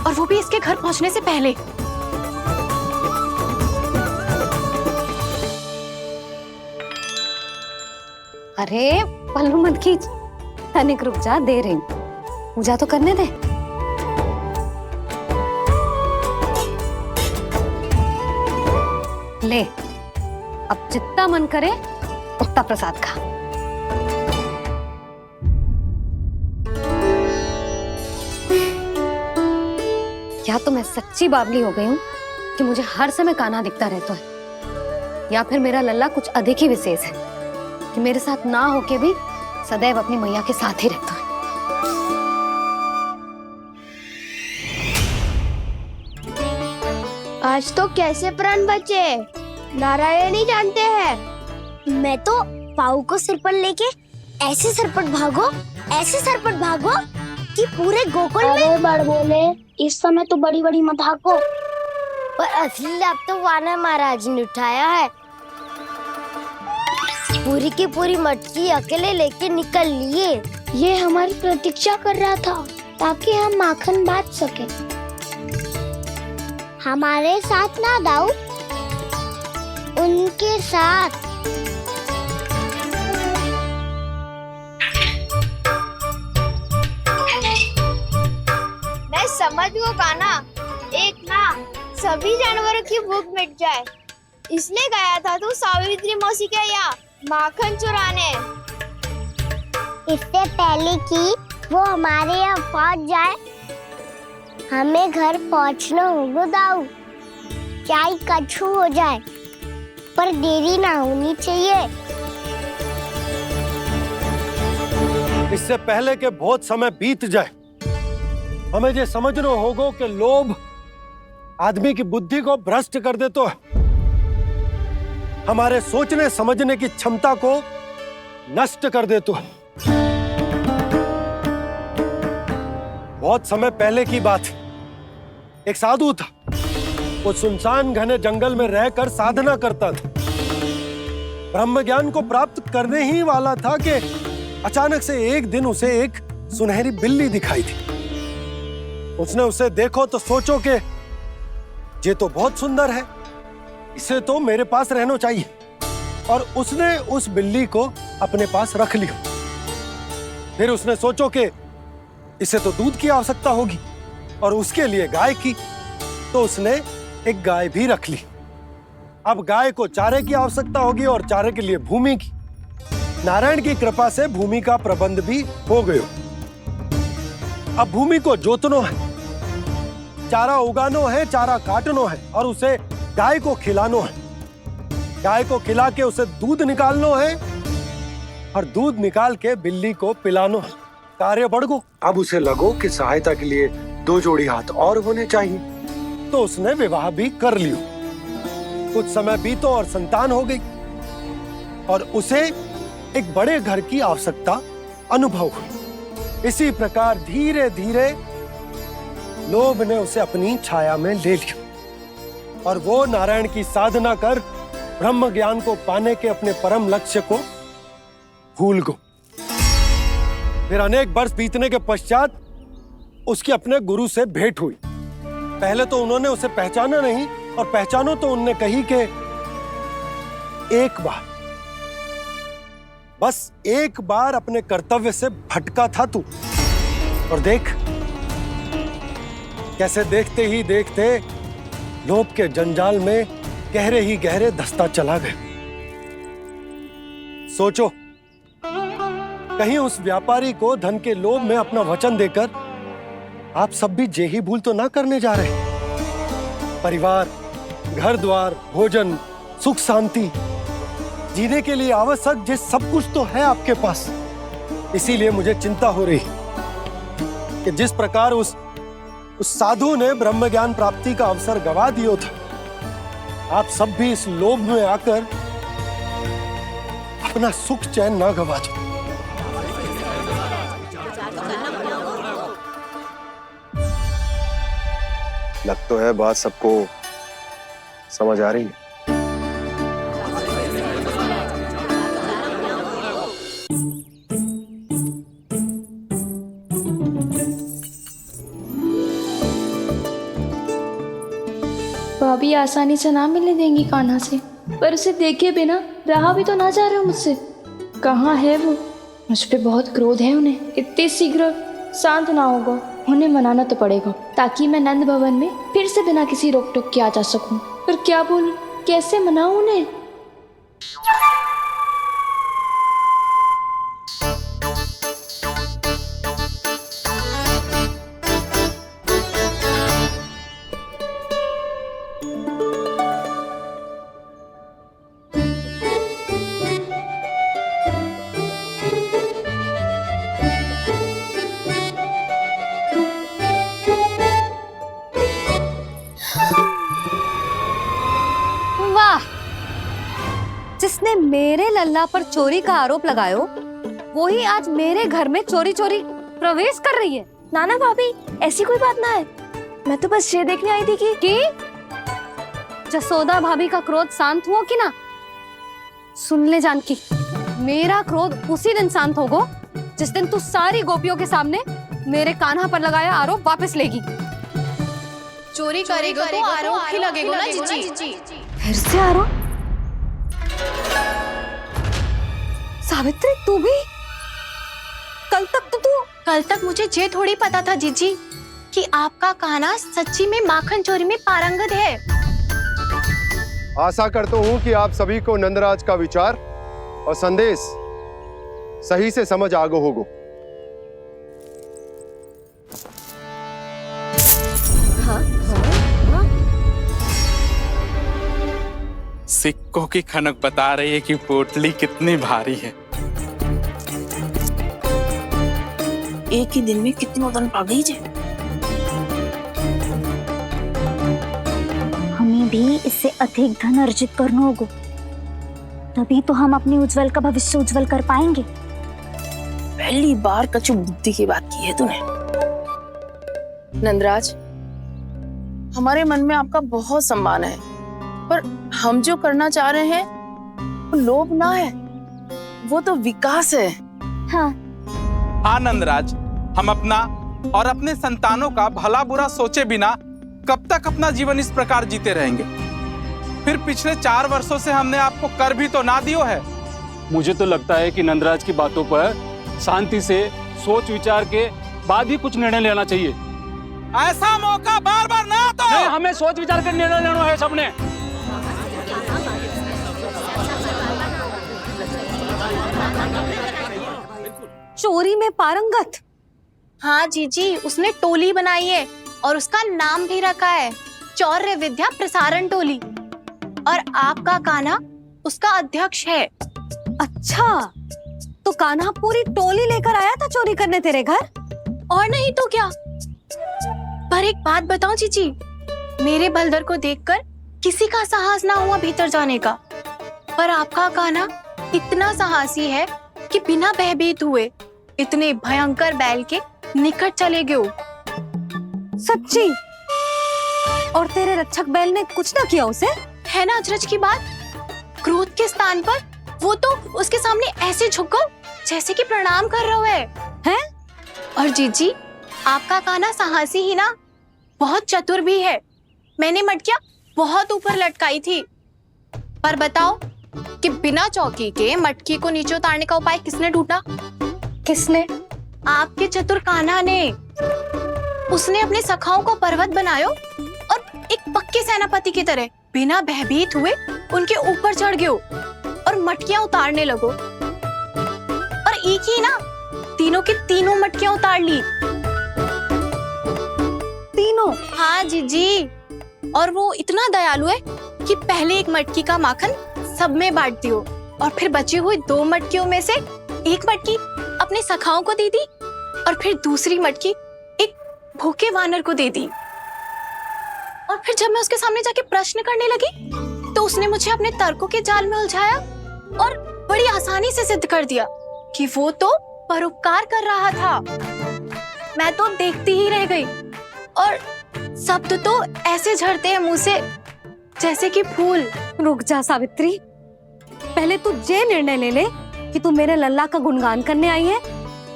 और वो भी इसके घर पहुंचने से पहले। अरे पल्लू मत खींच, तनिक रुक जा, दे रही हूँ, पूजा तो करने दे। ले, अब जितना मन करे उतना प्रसाद खा। या तो मैं सच्ची बावली हो गई हूँ कि मुझे हर समय कान्हा दिखता रहता है, या फिर मेरा लल्ला कुछ अधिक ही विशेष है कि मेरे साथ ना होके भी सदैव अपनी मैया के साथ ही रहता है। आज तो कैसे प्राण बचे नारायण ही जानते हैं। मैं तो पाऊ को सिर पर लेके ऐसे सरपट भागो कि पूरे गोकुल में। अरे बड़ बोले, इस समय तो बड़ी बड़ी मत हाको। पर असली लाभ तो वानर महाराज ने उठाया है। पूरी की पूरी मटकी अकेले लेके निकल लिए। ये हमारी प्रतीक्षा कर रहा था ताकि हम माखन बांट सके। हमारे साथ ना दाऊ, उनके साथ। मैं समझ गो कान्हा, एक ना सभी जानवरों की भूख मिट जाए, इसलिए गया था तू सावित्री मौसी के यहाँ माखन चुराने। इससे पहले कि वो हमारे यहाँ पहुँच जाए, हमें घर पहुँचना होगा दाऊ। चाहे कछु हो जाए, पर देरी ना होनी चाहिए। इससे पहले कि बहुत समय बीत जाए, हमें ये समझना होगा कि लोभ आदमी की बुद्धि को भ्रष्ट कर देता है, हमारे सोचने समझने की क्षमता को नष्ट कर देता है। बहुत समय पहले की बात, एक साधु था। वो सुनसान घने जंगल में रहकर साधना करता था। ब्रह्म ज्ञान को प्राप्त करने ही वाला था कि अचानक से एक दिन उसे एक सुनहरी बिल्ली दिखाई थी। उसने उसे देखो तो सोचो कि ये तो बहुत सुंदर है, इसे तो मेरे पास रहना चाहिए, और उसने उस बिल्ली को अपने पास रख लिया। फिर उसने सोचो कि इसे तो दूध की आवश्यकता होगी और उसके लिए गाय की, तो उसने एक गाय भी रख ली। अब गाय को चारे की आवश्यकता होगी और चारे के लिए भूमि की। नारायण की कृपा से भूमि का प्रबंध भी हो गयो। अब भूमि को जोतनो है, चारा उगानो है, चारा काटनो है और उसे गाय को खिलानो है। गाय को खिला के उसे दूध निकालनो है और दूध निकाल के बिल्ली को पिलानो है। कार्य बढ़ गो। अब उसे लगो कि सहायता के लिए 2 जोड़ी हाथ और होने चाहिए, तो उसने विवाह भी कर लियो। कुछ समय बीतो और संतान हो गई और उसे एक बड़े घर की आवश्यकता अनुभव हुई। इसी प्रकार धीरे धीरे लोभ ने उसे अपनी छाया में ले लिया और वो नारायण की साधना कर ब्रह्म ज्ञान को पाने के अपने परम लक्ष्य को भूल गो। फिर अनेक वर्ष बीतने के पश्चात उसकी अपने गुरु से भेंट हुई। पहले तो उन्होंने उसे पहचाना नहीं, और पहचानो तो उनने कही कि एक बार, बस एक बार अपने कर्तव्य से भटका था तू, और देख कैसे देखते ही देखते लोभ के जंजाल में गहरे ही गहरे धंसता चला गया। सोचो, कहीं उस व्यापारी को धन के लोभ में अपना वचन देकर आप सब भी जे ही भूल तो ना करने जा रहे। परिवार, घर द्वार, भोजन, सुख शांति जीने के लिए आवश्यक जिस सब कुछ तो है आपके पास। इसीलिए मुझे चिंता हो रही कि जिस प्रकार उस साधु ने ब्रह्म ज्ञान प्राप्ति का अवसर गवा दिया था, आप सब भी इस लोभ में आकर अपना सुख चैन ना गवा दो। लग तो है बात सबको समझ आ रही है। भाभी आसानी से ना मिलने देंगी कान्हा से, पर उसे देखे बिना रहा भी तो ना जा रहा मुझसे। कहाँ है वो? मुझ पे बहुत क्रोध है उन्हें। इतने शीघ्र शांत ना होगा, उन्हें मनाना तो पड़ेगा ताकि मैं नंद भवन में फिर से बिना किसी रोक टोक के आ जा सकूं। पर क्या बोलूं, कैसे मनाऊं उन्हें? वाह, जिसने मेरे लल्ला पर चोरी का आरोप लगायो वो ही आज मेरे घर में चोरी चोरी प्रवेश कर रही है। नाना भाभी, ऐसी कोई बात ना है, मैं तो बस ये देखने आई थी कि जसोदा भाभी का क्रोध शांत हुआ कि ना? सुन ले जानकी, मेरा क्रोध उसी दिन शांत होगा जिस दिन तू सारी गोपियों के सामने मेरे कान्हा पर लगाया आरोप वापस लेगी। चोरी करेगा तो आरोप ही लगेगा ना जीजी। फिर से आरोप? सावित्री, तू भी? कल तक मुझे ये थोड़ी पता था जीजी कि आपका कान्हा सच्ची में माखन चोरी में पारंगत है। आशा करता हूँ कि आप सभी को नंदराज का विचार और संदेश सही से समझ आगो होगो। सिक्कों की खनक बता रही है कि पोटली कितनी भारी है। एक ही दिन में कितनों धन पा गई जे। हमें भी इससे अधिक धन अर्जित करना होगा, तभी तो हम अपनी उज्जवल का भविष्य उज्जवल कर पाएंगे। पहली बार कछु बुद्धि की बात की है तूने। नंदराज, हमारे मन में आपका बहुत सम्मान है, पर हम जो करना चाह रहे हैं वो लोभ ना है, वो तो विकास है। हाँ नंदराज, हम अपना और अपने संतानों का भला बुरा सोचे बिना कब तक अपना जीवन इस प्रकार जीते रहेंगे? फिर पिछले 4 वर्षों से हमने आपको कर भी तो ना दियो है। मुझे तो लगता है कि नंदराज की बातों पर शांति से सोच विचार के बाद ही कुछ निर्णय लेना चाहिए। ऐसा मौका बार बार ना आता। नहीं, हमें सोच विचार कर निर्णय लेना है सबने। चोरी में पारंगत? हाँ जीजी, उसने टोली बनाई है और उसका नाम भी रखा है चौर्य विद्या प्रसारण टोली, और आपका कान्हा उसका अध्यक्ष है। अच्छा, तो कान्हा पूरी टोली लेकर आया था चोरी करने तेरे घर? और नहीं तो क्या। पर एक बात बताऊं जीजी, मेरे बलदर को देखकर किसी का साहस ना हुआ भीतर जाने का, पर आपका कान्हा इतना साहसी है कि बिना भयभीत हुए इतने भयंकर बैल के निकट चले गए। सच्ची? और तेरे रक्षक बैल ने कुछ ना किया उसे? है ना अचरज की बात। क्रोध के स्थान पर वो तो उसके सामने ऐसे झुको जैसे कि प्रणाम कर रहा है। और जीजी, आपका कान्हा साहसी ही ना, बहुत चतुर भी है। मैंने मटकियां बहुत ऊपर लटकाई थी, पर बताओ कि बिना चौकी के मटकी को नीचे उतारने का उपाय किसने ढूंढा? किसने? आपके चतुर कान्हा ने। उसने अपने सखाओं को पर्वत बनायो और एक पक्के सेनापति की तरह बिना भयभीत हुए उनके ऊपर चढ़ गयो और मटकियां उतारने लगो, और एक ही ना तीनों की तीनों मटकियां उतार ली। तीनों? हाँ जीजी, और वो इतना दयालु है कि पहले एक मटकी का माखन सब में बांट दियो और फिर बची हुई 2 मटकियों में से एक मटकी अपने सखाओं को दे दी और फिर दूसरी मटकी एक भूखे वानर को दे दी। और फिर जब मैं उसके सामने जाके प्रश्न करने लगी तो उसने मुझे अपने तर्कों के जाल में उलझाया और बड़ी आसानी से सिद्ध कर दिया कि वो तो परोपकार कर रहा था। मैं तो देखती ही रह गई, और शब्द तो ऐसे झड़ते हैं मुंह से जैसे कि फूल। रुक जा सावित्री, पहले तू ये निर्णय ले ले कि तू मेरे लल्ला का गुणगान करने आई है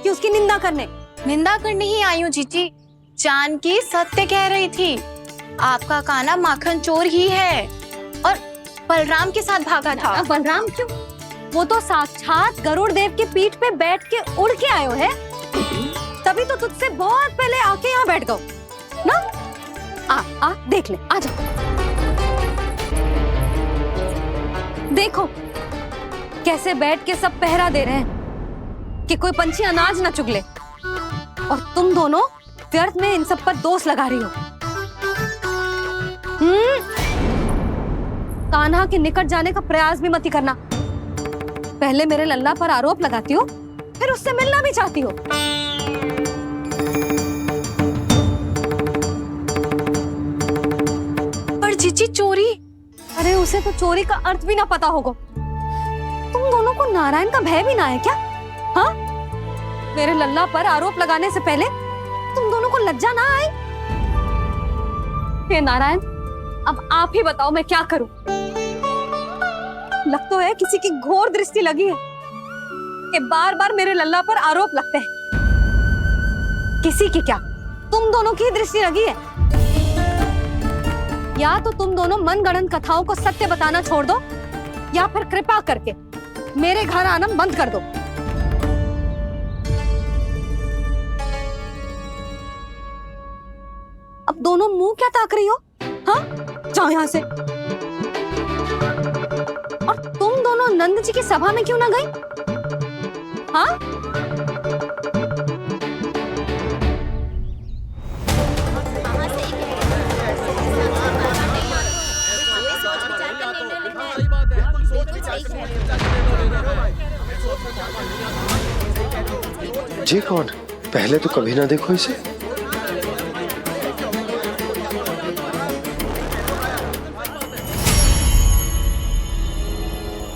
कि उसकी निंदा करने? निंदा करने ही आई हूँ जीजी। जानकी सत्य कह रही थी। आपका कान्हा माखन चोर ही है और बलराम के साथ भागा था। बलराम क्यों? वो तो साक्षात गरुड़ देव की पीठ पे बैठ के उड़ के आयो है, तभी तो तुझसे बहुत पहले आके यहाँ बैठ गओ ना। आ देख ले, आ जा। देखो कैसे बैठ के सब पहरा दे रहे हैं कि कोई पंछी अनाज ना चुगले, और तुम दोनों व्यर्थ में इन सब पर दोष लगा रही हो। कान्हा के निकट जाने का प्रयास भी मत ही करना। पहले मेरे लल्ला पर आरोप लगाती हो, फिर उससे मिलना भी चाहती हो। पर जीजी चोरी, अरे उसे तो चोरी का अर्थ भी ना पता होगा। तुम दोनों को नारायण का भय भी ना है क्या? हाँ, मेरे लल्ला पर आरोप लगाने से पहले तुम दोनों को लज्जा ना आई? हे नारायण, अब आप ही बताओ मैं क्या करूं। लग तो है किसी की घोर दृष्टि लगी है कि बार बार मेरे लल्ला पर आरोप लगते हैं। किसी की क्या, तुम दोनों की दृष्टि लगी है। या तो तुम दोनों मनगढ़ंत कथाओं को सत्य बताना छोड़ दो, या फिर कृपा करके मेरे घर आना बंद कर दो। अब दोनों मुंह क्या ताक रही हो? हाँ, जाओ यहां से। और तुम दोनों नंद जी की सभा में क्यों ना गई? हाँ? जी कौन? पहले तो कभी ना देखो इसे।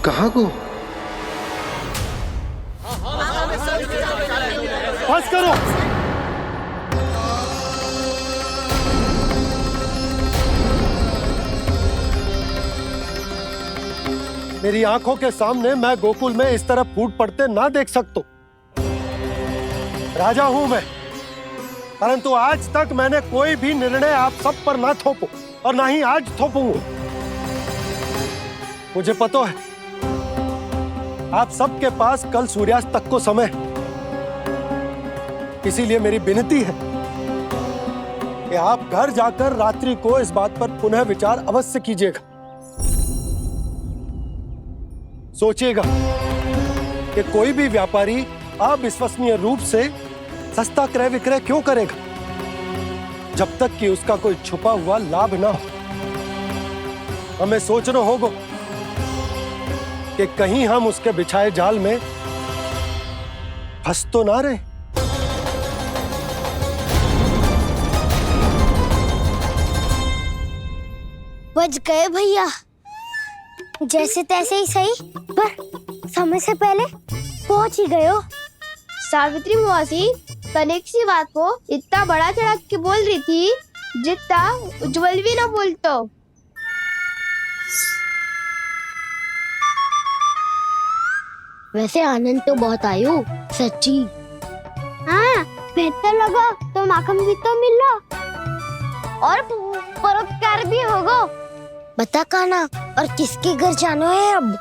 कहाँ को? बस करो। मेरी आंखों के सामने मैं गोकुल में इस तरह फूट पड़ते ना देख सकता। राजा हूं मैं, परंतु आज तक मैंने कोई भी निर्णय आप सब पर ना थोपो और ना ही आज थोपूंगा। मुझे पता है आप सबके पास कल सूर्यास्त तक को समय, इसीलिए मेरी विनती है कि आप घर जाकर रात्रि को इस बात पर पुनः विचार अवश्य कीजिएगा। सोचिएगा कि कोई भी व्यापारी अविश्वसनीय रूप से सस्ता क्रय विक्रय क्यों करेगा, जब तक कि उसका कोई छुपा हुआ लाभ ना हो। हमें सोचना होगा कि कहीं हम उसके बिछाए जाल में फंस तो ना रहे। बच गए भैया, जैसे तैसे ही सही, पर समय से पहले पहुंच ही गए हो। सावित्री मौसी कनेक सी बात को इतना बड़ा चढ़ा के बोल रही थी जितना उज्जवल भी ना बोलतो। वैसे आनंद तो बहुत आयो, सच्ची। हाँ, बेहतर लगा तो माखन भी तो मिला और परोपकार भी होगा। बता कान्हा, और किसके घर जाना है अब?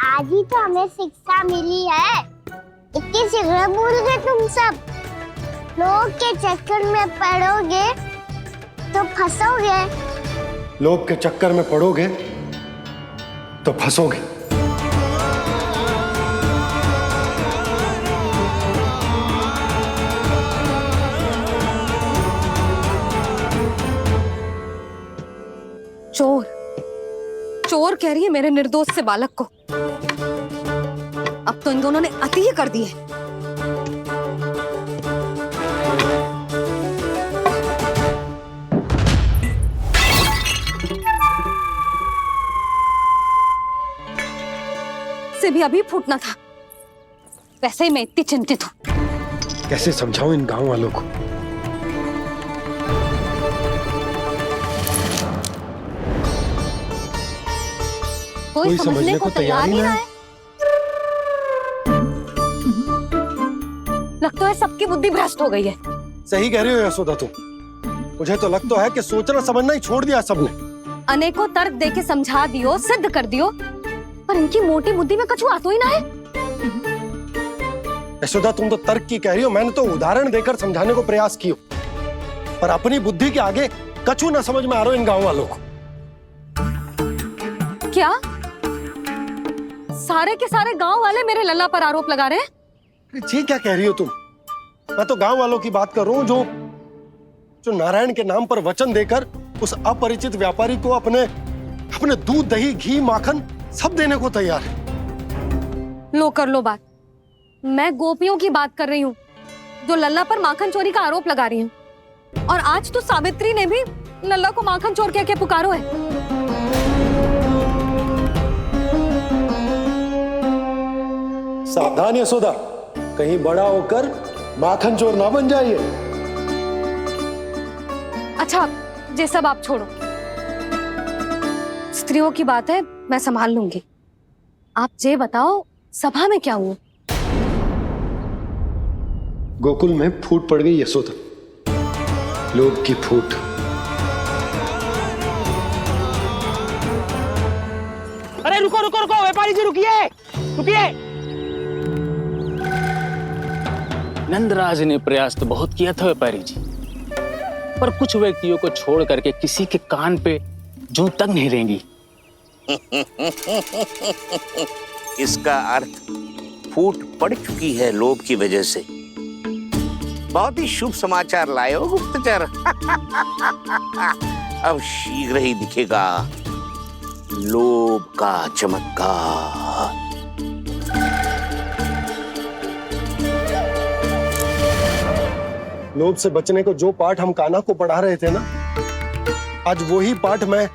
आज ही तो हमें शिक्षा मिली है, इतनी शीघ्र भूल गए तुम सब। लोग के चक्कर में पड़ोगे तो फंसोगे। लोग के चक्कर में पड़ोगे तो फंसोगे। चोर, चोर कह रही है मेरे निर्दोष से बालक को। अब तो इन दोनों ने अति ही कर दी है। से भी अभी फूटना था। वैसे ही मैं इतनी चिंतित हूं। कैसे समझाऊं इन गांव वालों को? कोई समझने को तैयार ही ना है। लगता है सबकी बुद्धि भ्रष्ट हो गई है। सही कह रही हो यशोदा तुम। मुझे तो लगता है कि सोचना समझना ही छोड़ दिया सबने। अनेकों तर्क देके समझा दियो, सिद्ध कर दियो, पर इनकी मोटी बुद्धि में कछु आतो ही ना है। यशोदा, तुम तो तर्क की कह रही हो, मैंने तो उदाहरण देकर समझाने को प्रयास किया, पर अपनी बुद्धि के आगे कछु ना समझ में आ रहा इन गांव वालों को। क्या सारे के सारे गांव वाले मेरे लल्ला पर आरोप लगा रहे हैं? जी क्या कह रही हो तुम? मैं तो गांव वालों की बात कर रहा हूं जो नारायण के नाम पर वचन देकर उस अपरिचित व्यापारी को अपने दूध, दही, घी, माखन सब देने को तैयार है। लो कर लो बात। मैं गोपियों की बात कर रही हूँ जो लल्ला पर माखन चोरी का आरोप लगा रही हैं। और आज तो सावित्री ने भी लल्ला को माखन चोर कह के पुकारो है। सावधान यशोदा, कहीं बड़ा होकर माखन चोर ना बन जाइए। अच्छा, ये सब आप छोड़ो, स्त्रियों की बात है, मैं संभाल लूंगी। आप ये बताओ, सभा में क्या हुआ? गोकुल में फूट पड़ गई यशोदा, लोभ की फूट। अरे रुको रुको रुको, व्यापारी जी रुकिए रुकिए। नंदराज ने प्रयास तो बहुत किया था व्यापारी जी, पर कुछ व्यक्तियों को छोड़ करके किसी के कान पे जूं तक नहीं रेंगी। इसका अर्थ फूट पड़ चुकी है लोभ की वजह से। बहुत ही शुभ समाचार लाए हो गुप्तचर। अब शीघ्र ही दिखेगा लोभ का चमत्कार। लोभ से बचने को जो पाठ हम कान्हा को पढ़ा रहे थे ना, आज वही पाठ मैं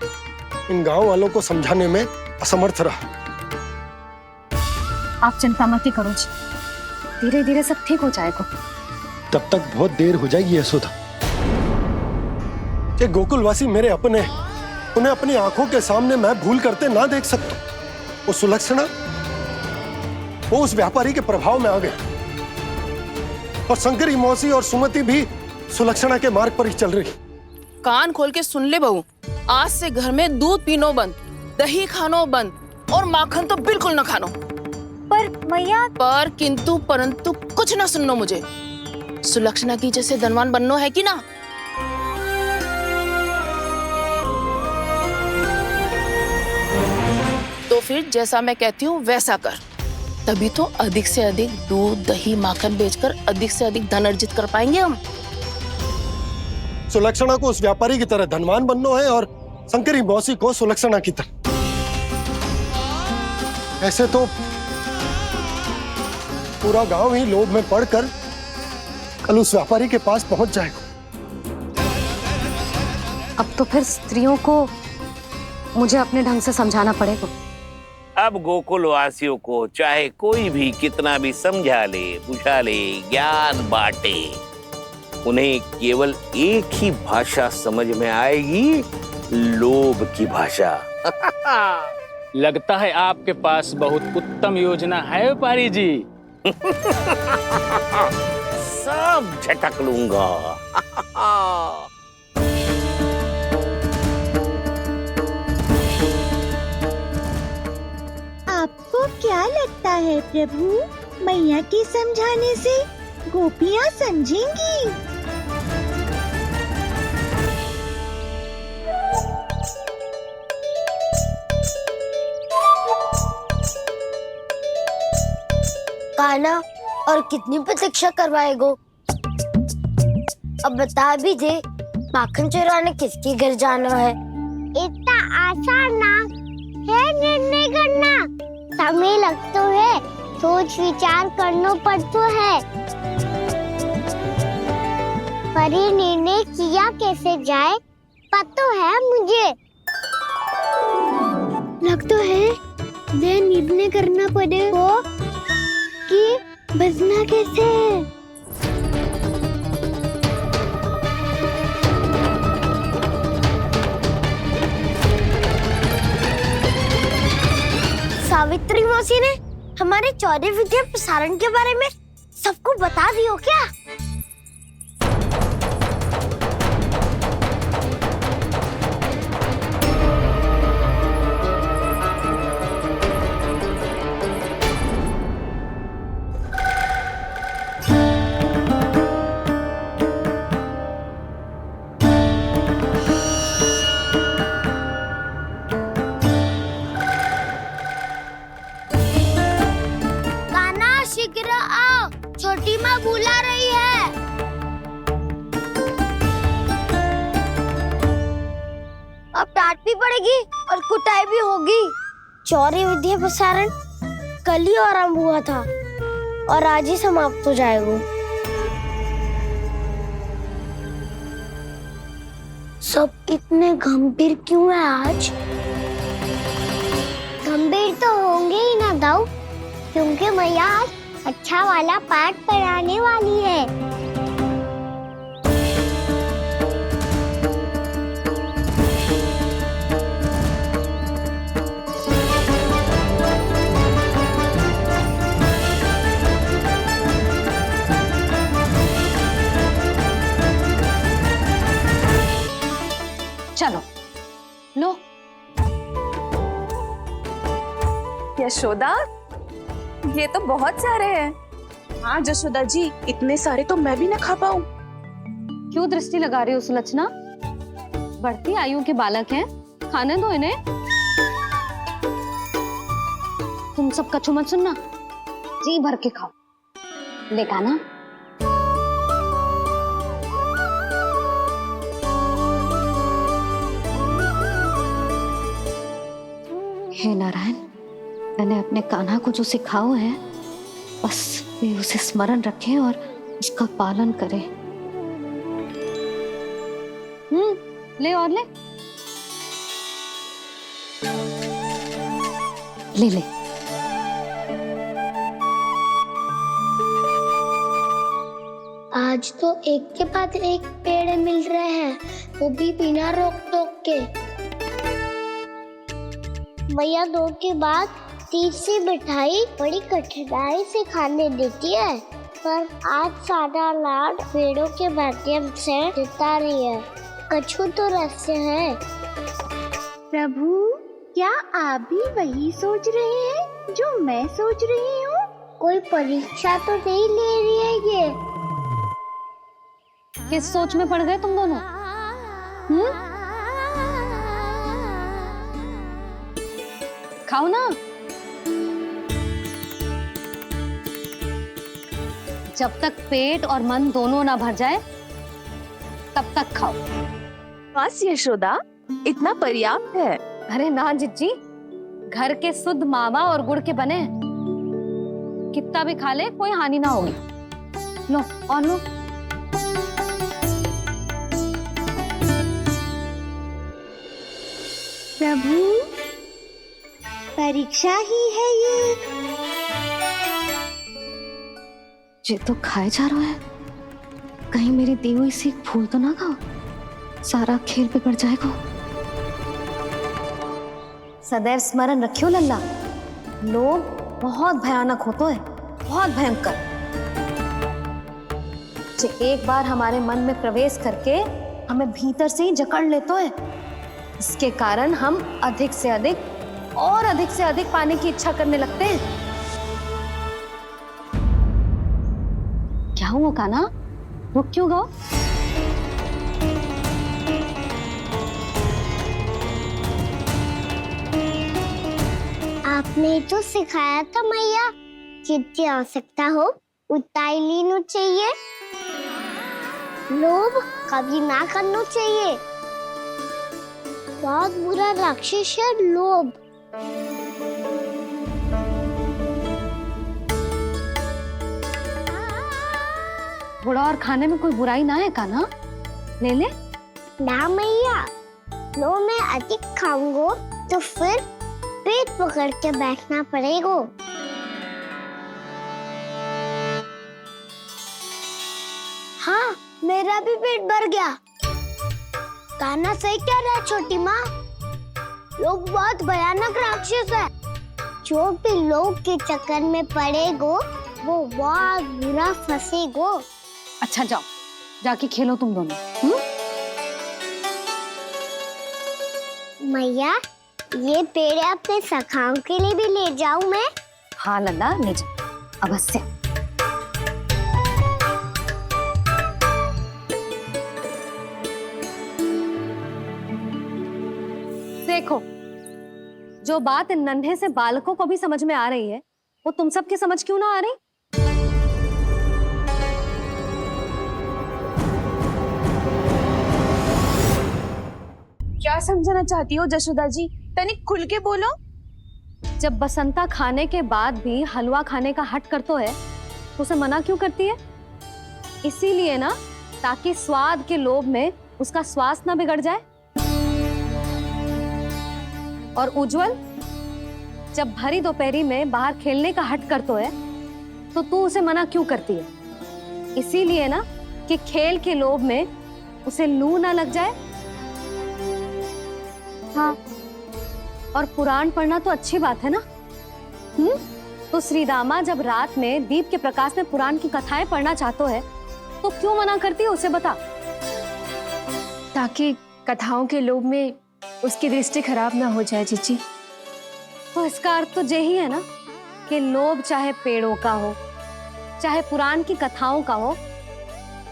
इन गांव वालों को समझाने में असमर्थ रहा। आप चिंता मत करो जी, धीरे धीरे सब ठीक हो जाएगा। तब तक बहुत देर हो जाएगी यशोदा। ये गोकुलवासी मेरे अपने, उन्हें अपनी आंखों के सामने मैं भूल करते ना देख सकता। वो सुलक्षणा, वो उस व्यापारी के प्रभाव में आ गए, और शंकरी मौसी और सुमति भी सुलक्षणा के मार्ग पर ही चल रही। कान खोल के सुन ले बहू, आज से घर में दूध पीनो बंद, दही खानो बंद, और माखन तो बिल्कुल न खानो। पर मैया, पर किंतु परंतु कुछ ना सुननो मुझे। सुलक्षणा की जैसे धनवान बननो है कि ना? तो फिर जैसा मैं कहती हूँ वैसा कर, तभी तो अधिक से अधिक दूध, दही, माखन बेचकर अधिक से अधिक धन अर्जित कर पाएंगे हम। सुलक्षणा को उस व्यापारी की तरह धनवान बनना है और शंकरी मौसी को सुलक्षणा की तरह। ऐसे तो पूरा गांव ही लोभ में पड़कर कल उस व्यापारी के पास पहुंच जाएगा। अब तो फिर स्त्रियों को मुझे अपने ढंग से समझाना पड़ेगा। अब गोकुल वासियों को चाहे कोई भी कितना भी समझा ले, बुझा ले, ज्ञान बांटे, उन्हें केवल एक ही भाषा समझ में आएगी, लोभ की भाषा। लगता है आपके पास बहुत उत्तम योजना है व्यापारी जी। सब झटक लूंगा। आपको क्या लगता है प्रभु, मैया के समझाने से गोपियाँ समझेंगी? कान्हा, और कितनी प्रतीक्षा करवाएगो? अब बता भी दे, माखन चुराने किसके घर जाना है? इतना आसान ना है निर्णय करना, समय लगता है, सोच विचार करना पड़ता है। पर ये निर्णय किया कैसे जाए पता है मुझे। लगता है ये निर्णय करना पड़ेगा कि बचना कैसे। सावित्री मौसी ने हमारे 14 विद्या प्रसारण के बारे में सबको बता दियो क्या? पड़ेगी और कुटाई भी होगी। चौरी विद्या प्रसारण कल ही आरंभ हुआ था और आज ही समाप्त हो जाएगा। सब इतने गंभीर क्यों है आज? गंभीर तो होंगे ही ना दाऊ, क्योंकि मैया आज अच्छा वाला पाठ पढ़ाने वाली है। चलो लो। यशोदा, ये तो बहुत सारे हैं। हाँ जशोदा जी, इतने सारे तो मैं भी ना खा पाऊं। क्यों दृष्टि लगा रही हो सुलक्षणा? बढ़ती आयु के बालक हैं, खाने दो इन्हें। तुम सब कछु मत सुनना, जी भर के खाओ। देखा ना? हे नारायण, मैंने अपने कान्हा को जो सिखाओ है, बस वे उसे स्मरण रखें और उसका पालन करें। ले और ले ले ले। आज तो एक के बाद एक पेड़ मिल रहे हैं, वो भी बिना रोक टोक के। मैया 2 के बाद तीसरी मिठाई बड़ी कठिनाई से खाने देती है, पर आज सादा लाड पेड़ों के माध्यम से जिता रही है। कछु तो रहस्य है। प्रभु, क्या आप भी वही सोच रहे हैं जो मैं सोच रही हूँ? कोई परीक्षा तो नहीं ले रही है ये? किस सोच में पड़ गए तुम दोनों? खाओ ना। जब तक पेट और मन दोनों ना भर जाए तब तक खाओ। बस यशोदा, इतना पर्याप्त है। अरे ना जिज्जी, घर के शुद्ध मावा और गुड़ के बने, कितना भी खा ले कोई हानि ना होगी। लो और लो। प्रभु, परीक्षा ही है ये तो खाए जा रहा है, कहीं मेरी दी हुई सीख भूल तो ना खाओ, सारा खेल बिगड़ जाएगा। सदैव स्मरण रखियो लल्ला, लोग बहुत भयानक होते हैं, बहुत भयंकर। जो एक बार हमारे मन में प्रवेश करके हमें भीतर से ही जकड़ लेते हैं, इसके कारण हम अधिक से अधिक पाने की इच्छा करने लगते हैं। क्या हुआ कान्हा, रुक क्यों गए? आपने तो सिखाया था मैया, जितनी आवश्यकता हो उतना ही लेना चाहिए, लोभ कभी ना करना चाहिए। बहुत बुरा राक्षस है लोभ। थोड़ा और खाने में कोई बुराई ना है कान्हा, ले ले। ना मैया, लो मैं अधिक खाऊंगा तो फिर पेट पकड़ के बैठना पड़ेगा। हाँ, मेरा भी पेट भर गया। कान्हा सही कह रहा है छोटी माँ, लोग बहुत भयानक राक्षस है। जो भी लोग के चक्कर में पड़ेगो वो बहुत बुरा फंसेगो। अच्छा जाओ, जाके खेलो तुम दोनों। मैया, ये पेड़ अपने सखाओं के लिए भी ले जाऊं मैं? हाँ लल्ला, ले जा अवश्य। देखो, जो बात इन नन्हे से बालकों को भी समझ में आ रही है, वो तुम सबकी समझ क्यों ना आ रही? क्या समझाना चाहती हो जशोदा जी? तनिक खुल के बोलो। जब बसंता खाने के बाद भी हलवा खाने का हट करतो है तो उसे मना क्यों करती है? इसीलिए ना, ताकि स्वाद के लोभ में उसका स्वास्थ्य ना बिगड़ जाए। और उज्जवल जब भरी दोपहरी में बाहर खेलने का हट करतो है तो तू उसे मना क्यों करती है? इसीलिए ना कि खेल के लोभ में उसे लू ना लग जाए। हाँ, और पुराण पढ़ना तो अच्छी बात है ना। तो श्री रामा जब रात में दीप के प्रकाश में पुराण की कथाएं पढ़ना चाहते है तो क्यों मना करती है? उसे बता। ताकि कथाओं के लोभ में उसकी दृष्टि खराब ना हो जाए जीजी। तो इसका अर्थ तो यही है ना कि लोभ चाहे पेड़ों का हो, चाहे पुराण की कथाओं का हो,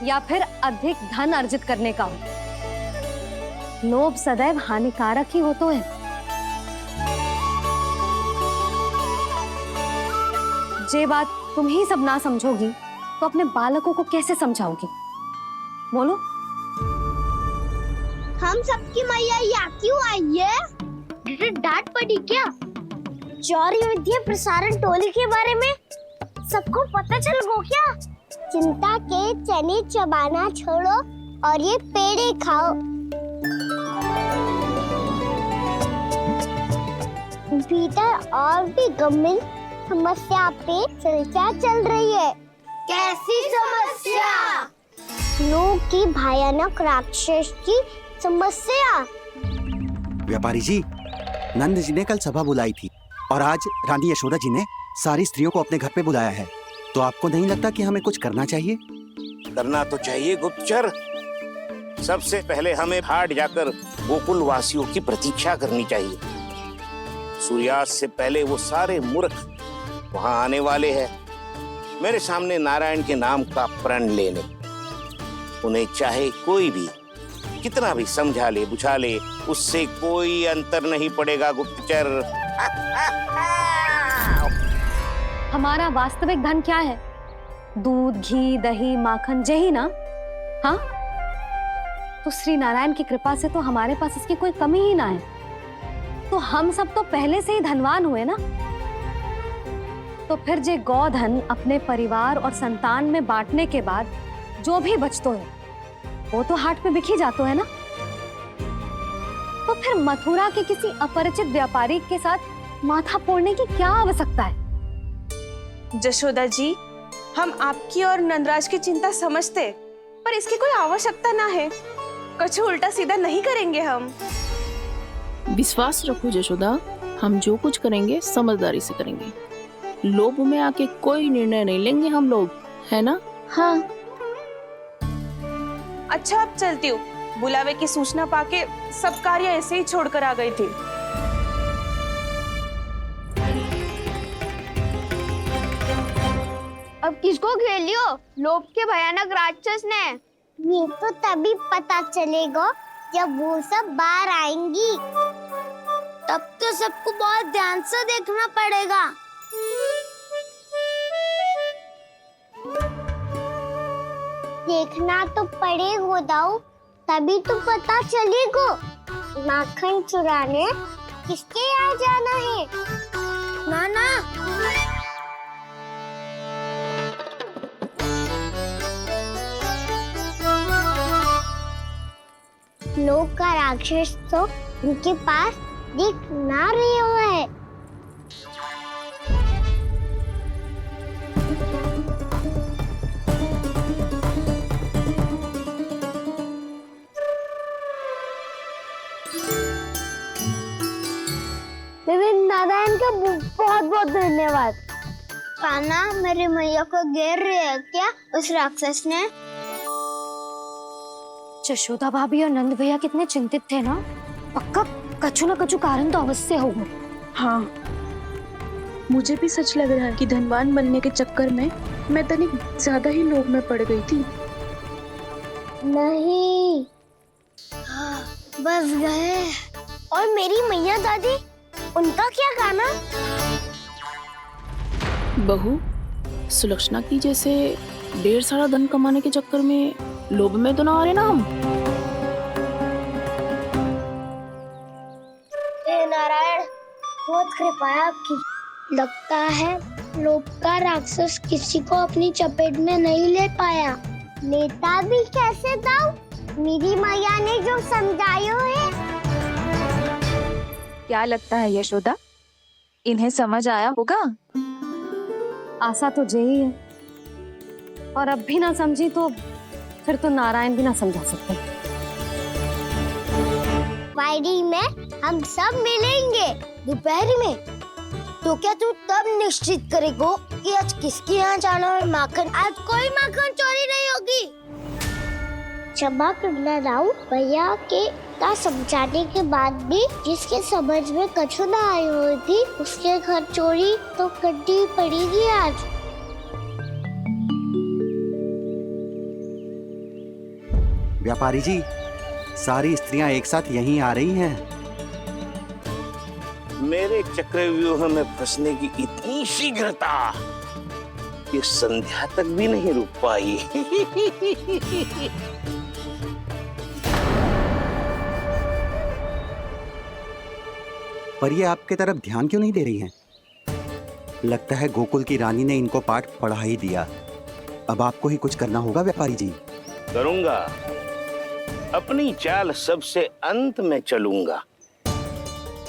या फिर अधिक धन अर्जित करने का हो, लोभ सदैव हानिकारक ही होता है। जे बात तुम ही सब ना समझोगी तो अपने बालकों को कैसे समझाओगी? बोलो। हम सबकी मैया यहाँ क्यों आई है? डांट पड़ी क्या? चौरी विद्या प्रसारण टोली के बारे में सबको पता चल गो क्या? चिंता के चने चबाना छोड़ो और ये पेड़े खाओ। भीतर और भी गंभीर समस्या पे चर्चा चल रही है। कैसी समस्या? लोग की भयानक राक्षस की समस्या। व्यापारी जी, नंद जी ने कल सभा बुलाई थी और आज रानी यशोदा जी ने सारी स्त्रियों को अपने घर पे बुलाया है। तो आपको नहीं लगता कि हमें कुछ करना चाहिए? करना तो चाहिए गुप्तचर। सबसे पहले हमें हाट जाकर गोकुल वासियों की प्रतीक्षा करनी चाहिए। सूर्यास्त से पहले वो सारे मूर्ख वहां आने वाले हैं, मेरे सामने नारायण के नाम का प्रण लेने। उन्हें चाहे कोई भी कितना भी समझा ले बुझा ले, उससे कोई अंतर नहीं पड़ेगा गुप्तचर। हमारा वास्तविक धन क्या है? दूध, घी, दही, माखन, यही ना? हाँ, तो श्री नारायण की कृपा से तो हमारे पास इसकी कोई कमी ही ना है। तो हम सब तो पहले से ही धनवान हुए ना। तो फिर जे गौधन अपने परिवार और संतान में बांटने के बाद जो भी बचतो है वो तो हाट पे बिखी जातो है ना। तो फिर मथुरा के किसी अपरिचित व्यापारी के साथ माथा फोड़ने की क्या आवश्यकता है? जशोदा जी, हम आपकी और नंदराज की चिंता समझते, पर इसकी कोई आवश्यकता ना है। कुछ उल्टा सीधा नहीं करेंगे हम। विश्वास रखो जशोदा, हम जो कुछ करेंगे समझदारी से करेंगे। लोभ में आके कोई निर्णय नहीं लेंगे हम लोग, है ना? हाँ। अच्छा, अब चलती हूँ। बुलावे की सूचना पाके सब कार्य ऐसे ही छोड़कर आ गई थी। अब किसको घेर लियो? लोभ के भयानक राक्षस ने। ये तो तभी पता चलेगा जब वो सब बाहर आएंगी। तब तो सबको बहुत ध्यान से देखना पड़ेगा। देखना तो पड़ेगा दाऊ, तभी तो पता चलेगा माखन चुराने किसके यहाँ जाना है। नाना, लोग का राक्षस तो उनके पास दिख ना रही हुआ है। नारायण का बहुत बहुत धन्यवाद। कान्हा, मेरी मैया को घेर रहे है क्या उस राक्षस ने? यशोदा भाभी और नंद भैया कितने चिंतित थे ना। पक्का कछु ना कछु कारण तो अवश्य होगा। हाँ, मुझे भी सच लग रहा है कि धनवान बनने के चक्कर में मैं तनिक ज्यादा ही लोभ में पड़ गई थी। नहीं, बस गए। और मेरी मैया दादी, उनका क्या गाना? बहू, सुलक्षणा की जैसे ढेर सारा धन कमाने के चक्कर में लोभ में तो ना आ रहे ना हम। बहुत कृपा है आपकी। लगता है लोभ का राक्षस किसी को अपनी चपेट में नहीं ले पाया। लेता भी कैसे दाऊ? मेरी मैया ने जो समझायो है। क्या लगता है यशोदा, इन्हें समझ आया होगा? आशा तो यही है, और अब भी ना समझी तो फिर तो नारायण भी ना समझा सकते। पायरी में हम सब मिलेंगे दोपहर में। तो क्या तू तब निश्चित करेगो कि आज किसके यहाँ जाना है माखन? आज कोई माखन चोरी नहीं होगी। क्षमा करना राव, भैया के का समझाने के बाद भी जिसके समझ में कछु ना आई हुई थी उसके घर चोरी तो करनी पड़ेगी आज। व्यापारी जी, सारी स्त्रियां एक साथ यहीं आ रही हैं। मेरे चक्रव्यूह में फंसने की इतनी शीघ्रता कि संध्या तक भी नहीं रुक पाई। पर ये आपके तरफ ध्यान क्यों नहीं दे रही हैं? लगता है गोकुल की रानी ने इनको पाठ पढ़ा ही दिया। अब आपको ही कुछ करना होगा व्यापारी जी। करूंगा, अपनी चाल सबसे अंत में चलूंगा,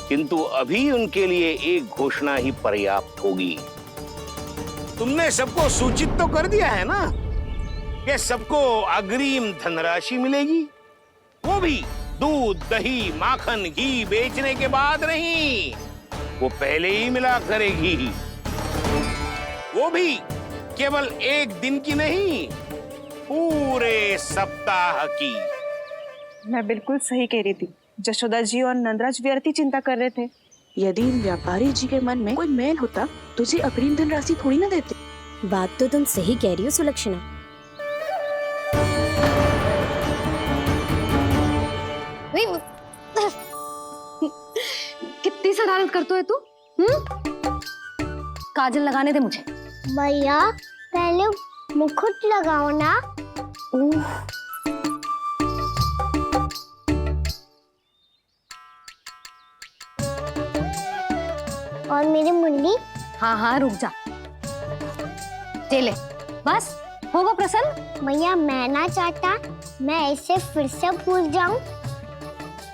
किंतु अभी उनके लिए एक घोषणा ही पर्याप्त होगी। तुमने सबको सूचित तो कर दिया है ना कि सबको अग्रिम धनराशि मिलेगी, वो भी दूध, दही, माखन, घी बेचने के बाद नहीं, वो पहले ही मिला करेगी। वो भी केवल एक दिन की नहीं, पूरे सप्ताह की। मैं बिल्कुल सही कह रही थी। जशोदा जी और नंदराज व्यर्थ ही चिंता कर रहे थे। यदि इन व्यापारी जी के मन में कोई मैल होता तो जी अग्रिम धनराशि थोड़ी ना देते। बात तो तुम सही कह रही हो सुलक्षणा। कितनी शरारत करते हो तू? काजल लगाने दे मुझे। भैया पहले मुकुट लगाओ ना। और मेरी मुन्नी? हाँ हाँ रुक जा। ले बस होगा प्रसन्न। भैया मैं ना चाहता मैं ऐसे फिर से भूल जाऊं,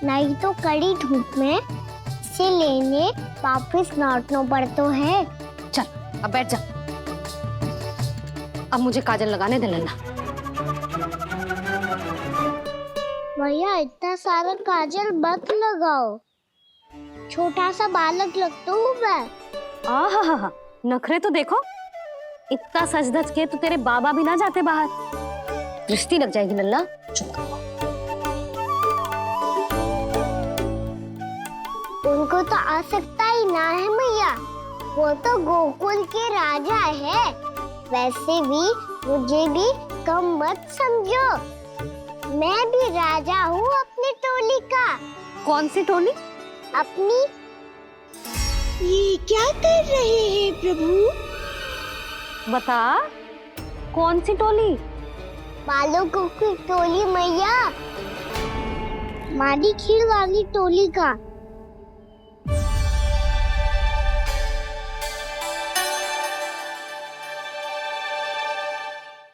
नहीं तो कड़ी धूप में इसे लेने वापस लौटना पड़ता है। चल अब बैठ जा। अब मुझे काजल लगाने दे लल्ला। भैया इतना सारा काजल मत लगाओ, छोटा सा बालक लगता हूँ मैं। आहा, नखरे तो देखो। इतना सज धज के तो तेरे बाबा भी ना जाते बाहर, दृष्टि लग जाएगी लल्ला। उनको तो आ सकता ही ना है भैया, वो तो गोकुल के राजा है। वैसे भी मुझे भी कम मत समझो, मैं भी राजा हूँ अपनी टोली का। कौन सी टोली? अपनी। ये क्या कर रहे हैं प्रभु? बता, कौन सी टोली? बालकों की टोली मैया, मारी खीर वाली टोली का।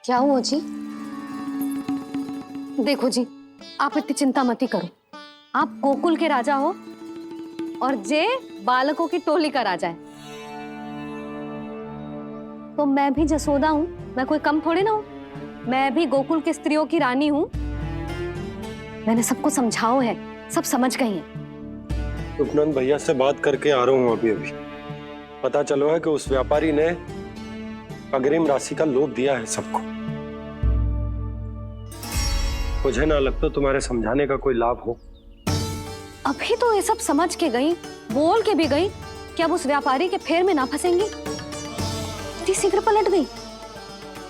क्या हुआ जी? देखो जी, आप इतनी चिंता मत करो। आप गोकुल के राजा हो और जे बालकों की टोली का राजा है, तो मैं भी जसोदा हूँ, मैं कोई कम थोड़े ना हूँ। मैं भी गोकुल के स्त्रियों की रानी हूँ। मैंने सबको समझाओ है, सब समझ गई हैं। उपनंद भैया से बात करके आ रहा हूँ अभी। पता चलो है कि उस व्यापारी ने अग्रिम राशि का लोभ दिया है सबको। मुझे ना लगता तुम्हारे समझाने का कोई लाभ हो। अभी तो ये सब समझ के गई, बोल के भी गई कि अब उस व्यापारी के फेर में ना फंसेंगी। इतनी शीघ्र पलट गई।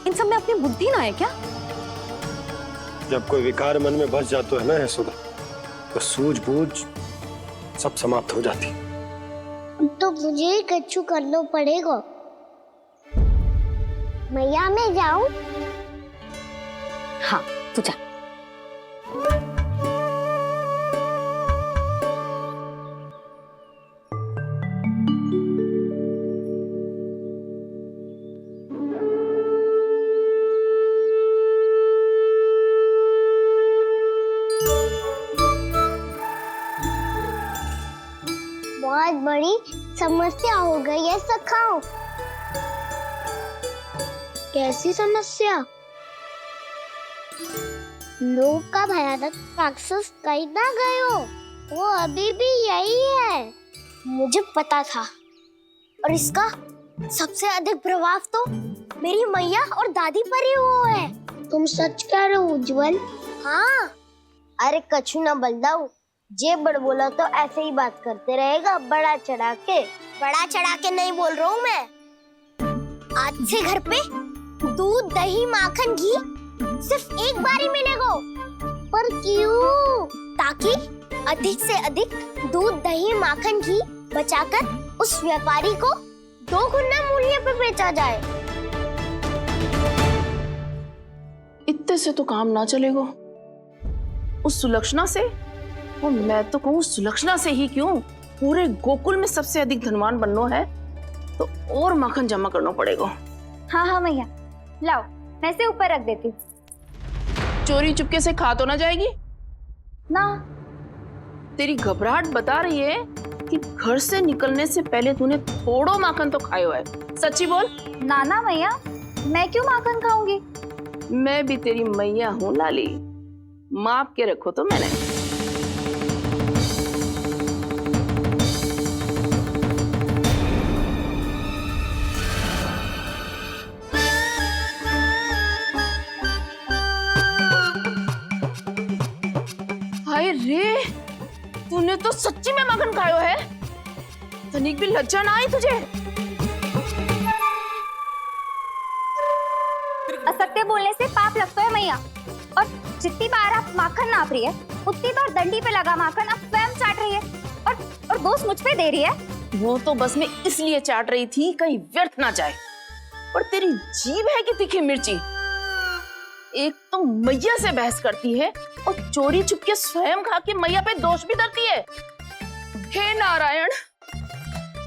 इन सब में अपनी बुद्धि ना है क्या? जब कोई विकार मन में बस जाता है ना यशोदा, तो सूझबूझ सब समाप्त हो जाती। तो मुझे ही कच्चू करना पड़ेगा। मैया मैं जाऊं? हाँ तू जा। बहुत बड़ी समस्या हो गई है सखाओ। कैसी समस्या? लोग का भयानक राक्षस कहीं ना गए हो, वो अभी भी यही है। मुझे पता था, और इसका सबसे अधिक प्रभाव तो मेरी मैया और दादी पर ही हुआ है। तुम सच कह रहे हो उज्जवल? हाँ। अरे कछु ना बलदाऊ, जे बड़ बोला तो ऐसे ही बात करते रहेगा बड़ा चढ़ा के। बड़ा चढ़ा के नहीं बोल रहा हूँ मैं। आज से घर पे दूध दही माखन घी सिर्फ एक बार ही मिलेगा। पर क्यों? ताकि अधिक से अधिक दूध दही माखन घी बचाकर उस व्यापारी को 2 गुना मूल्य पे बेचा जाए। इतने से तो काम ना चलेगा। उस सुलक्षणा से, और मैं तो कहूँ सुलक्षणा से ही क्यों, पूरे गोकुल में सबसे अधिक धनवान बनना है तो और माखन जमा करना पड़ेगा। हाँ हाँ मैया, लाओ मैं इसे ऊपर रख देती हूँ। चोरी चुपके से खा तो ना जाएगी ना? तेरी घबराहट बता रही है कि घर से निकलने से पहले तूने थोड़ो माखन तो खाया है। सच्ची बोल। ना ना मैया, मैं क्यों माखन खाऊंगी? मैं भी तेरी मैया हूँ लाली, माप के रखो तो मैंने। हाय रे, तूने तो सच्ची में माखन खायो है। तनिक भी लज्जा ना आई तुझे? असत्य बोलने से पाप लगता है मैया, और जितनी बार आप माखन नाप रही है उतनी बार डंडी पे लगा माखन आप स्वयं चाट रही है, और दोष मुझ पे दे रही है। वो तो बस मैं इसलिए चाट रही थी कहीं व्यर्थ ना जाए। और तेरी जीभ है कि तीखी मिर्ची। एक तो मैया से बहस करती है और चोरी चुपके स्वयं खा के मैया पे दोष भी धरती है। हे नारायण,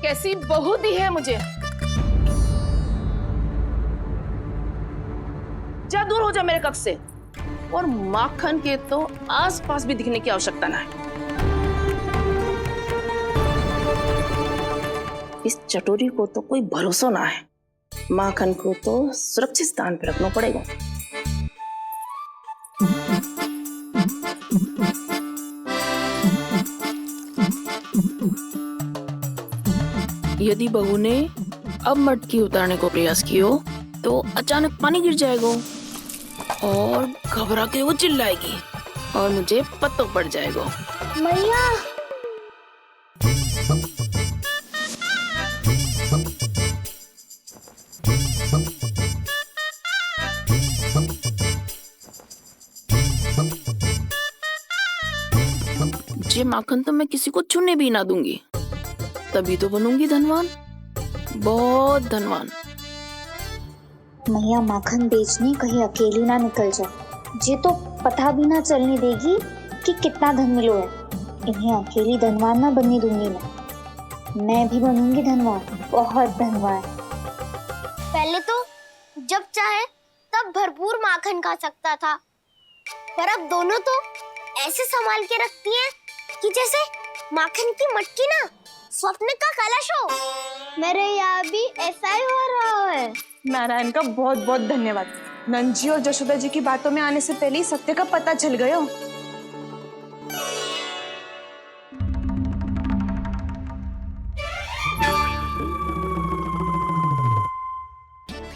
कैसी बहू दी है मुझे। जा दूर हो जा मेरे कक्ष से, और माखन के तो आसपास भी दिखने की आवश्यकता ना है। इस चटोरी को तो कोई भरोसा ना है। माखन को तो सुरक्षित स्थान पर रखना पड़ेगा। यदि बहू ने अब मटकी उतारने को प्रयास किया तो अचानक पानी गिर जाएगा और घबरा के वो चिल्लाएगी और मुझे पता पड़ जाएगा। मैया, ये माखन तो मैं किसी को छूने भी ना दूंगी, तभी तो बनूंगी धनवान, बहुत धनवान। मैया माखन बेचने कहीं अकेली ना निकल जाए। ये तो पता भी ना चलने देगी कि कितना धन मिलो है। इन्हें अकेली धनवान ना बनने दूंगी मैं भी बनूंगी धनवान, बहुत धनवान। पहले तो जब चाहे तब भरपूर माखन खा सकता था, पर अब दोनों तो ऐसे संभाल के रखती हैं कि जैसे माखन की मटकी ना स्वप्न का कलश हो। मेरे यहाँ भी ऐसा ही हो रहा है। नारायण का बहुत बहुत धन्यवाद। नंदजी और जशोदा जी की बातों में आने से पहले ही सत्य का पता चल गया।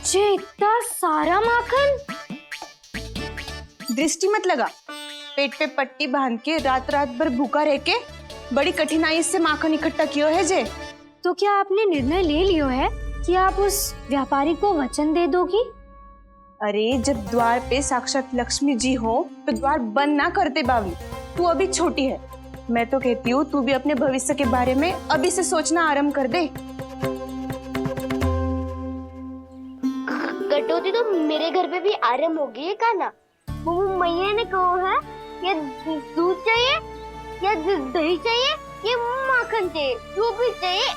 ये इतना सारा माखन? दृष्टि मत लगा, पेट पे पट्टी बांध के रात रात भर भूखा रह के बड़ी कठिनाई से माखन इकट्ठा किया है जे। तो क्या आपने निर्णय ले लियो है कि आप उस व्यापारी को वचन दे दोगी? अरे जब द्वार पे साक्षात लक्ष्मी जी हो तो द्वार बंद ना करते बावली। तू अभी छोटी है, मैं तो कहती हूँ तू भी अपने भविष्य के बारे में अभी से सोचना आरंभ कर दे। कटौती तो मेरे घर पे भी आरंभ हो गई है काना। वो मैया ने कहा है या दूध चाहिए या दही चाहिए या माखन चाहिए, जो भी चाहिए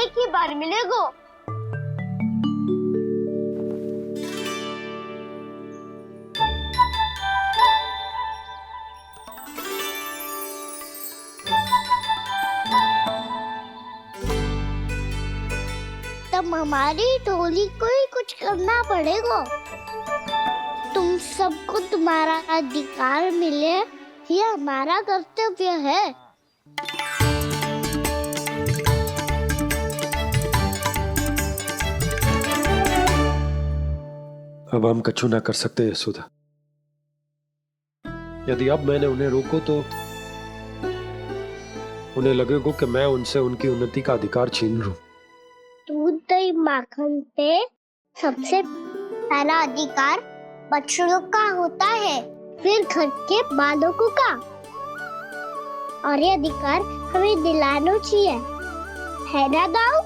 एक ही बार मिलेगा। हमारी टोली को ही कुछ करना पड़ेगा। तुम सबको तुम्हारा अधिकार मिले, ये हमारा कर्तव्य है। अब हम कछु ना कर सकते यशोदा। यदि अब मैंने उन्हें रोको तो उन्हें लगेगा कि मैं उनसे उनकी उन्नति का अधिकार छीन लूं। दूध दही माखन पे सबसे पहला अधिकार बछड़ों का होता है, फिर घर के बालकों का। और ये अधिकार हमें दिलाना चाहिए, है ना दाऊ?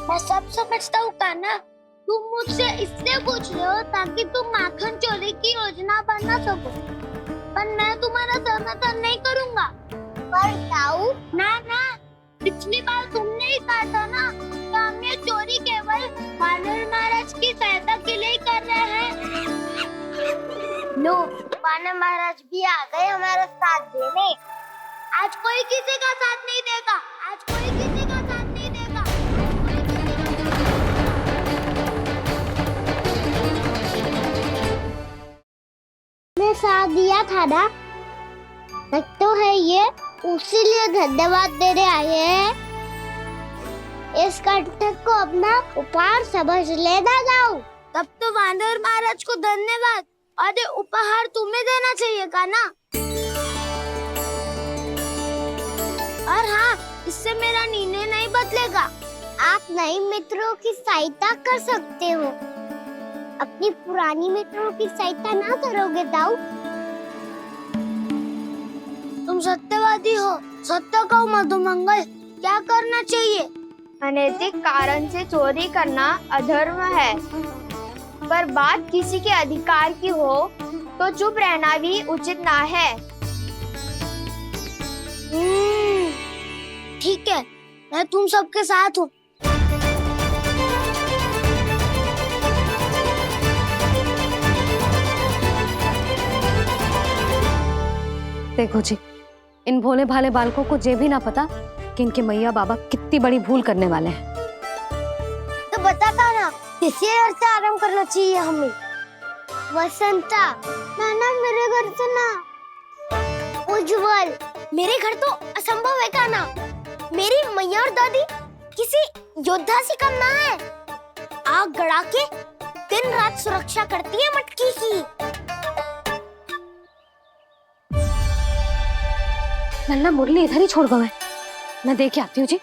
मैं सब समझता हूँ कान्हा। तुम मुझसे इसलिए पूछ रहे हो ताकि तुम माखन चोरी की योजना बना सको, पर मैं तुम्हारा समर्थन नहीं करूँगा। पर दाऊ, ना, पिछली बार तुमने ही कहा था ना कि हम ये चोरी केवल वानर महाराज की सहायता के लिए कर रहे हैं। लो, वानर महाराज भी आ गए हमारा साथ देने। आज कोई किसी का साथ नहीं देगा, आज कोई किसी का साथ नहीं देगा। मैं साथ दिया था ना, तो है ये उसी लिए धन्यवाद देने आए हैं। इस कंटक को अपना उपहार समझ लेना जाओ। तब तो वानर महाराज को धन्यवाद और ये उपहार तुम्हें देना चाहिए का ना। और हाँ, इससे मेरा निर्णय नहीं बदलेगा। आप नए मित्रों की सहायता कर सकते हो, अपनी पुरानी मित्रों की सहायता ना करोगे दाऊ। तुम सत्यवादी हो, सत्य कहो मधुमंगल, क्या करना चाहिए? अनैतिक कारण से चोरी करना अधर्म है, पर बात किसी के अधिकार की हो तो चुप रहना भी उचित ना है। ठीक है, मैं तुम सबके साथ हूँ। देखो जी, इन भोले भाले बालकों को ये भी ना पता कि इनके मैया बाबा कितनी बड़ी भूल करने वाले हैं। तो बताता ना, किसी घर से आराम करना चाहिए हमें। वसंता, ना मेरे घर से ना। उज्जवल, मेरे घर तो असंभव है का ना। मेरी मैया और दादी किसी योद्धा से कम ना है। आग गड़ा के दिन रात सुरक्षा करती है मटकी की। नन्ना मुरली इधर ही छोड़ गए, मैं देख के आती हूँ जी।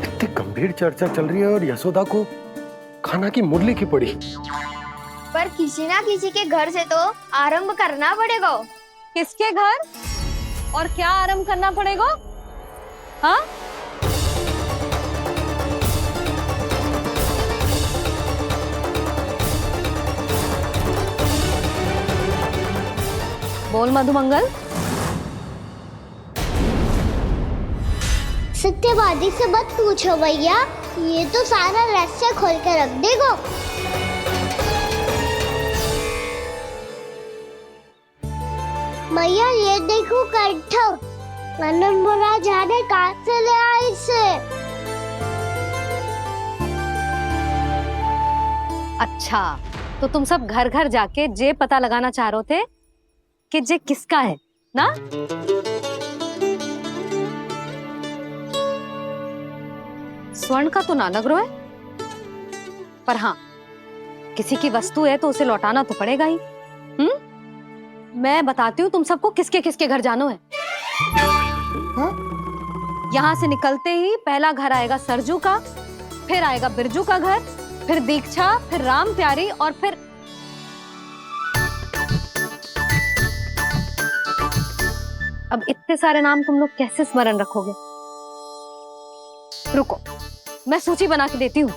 इतनी गंभीर चर्चा चल रही है और यशोदा को खाना की मुरली की पड़ी। पर किसी ना किसी के घर से तो आरंभ करना पड़ेगा। किसके घर और क्या आरंभ करना पड़ेगा? हाँ, बोल मधुमंगल। सत्यवादी से मत पूछो भैया, ये तो सारा रहस्य खोल के रख देगा। भैया ये देखो कंठक, वानर महाराज ने कहाँ से ले आए इसे? अच्छा, तो तुम सब घर घर जाके जे पता लगाना चाह रहे थे कि जे किसका है ना? स्वर्ण का तो ना लग रहा है, पर हाँ, किसी की वस्तु है तो उसे लौटाना तो पड़ेगा ही। मैं बताती हूँ तुम सबको किसके किसके घर जाना है। यहाँ से निकलते ही पहला घर आएगा सरजू का, फिर आएगा बिरजू का घर, फिर दीक्षा, फिर राम प्यारी और फिर अब इतने सारे नाम तुम लोग कैसे स्मरण रखोगे? रुको, मैं सूची बना के देती हूँ।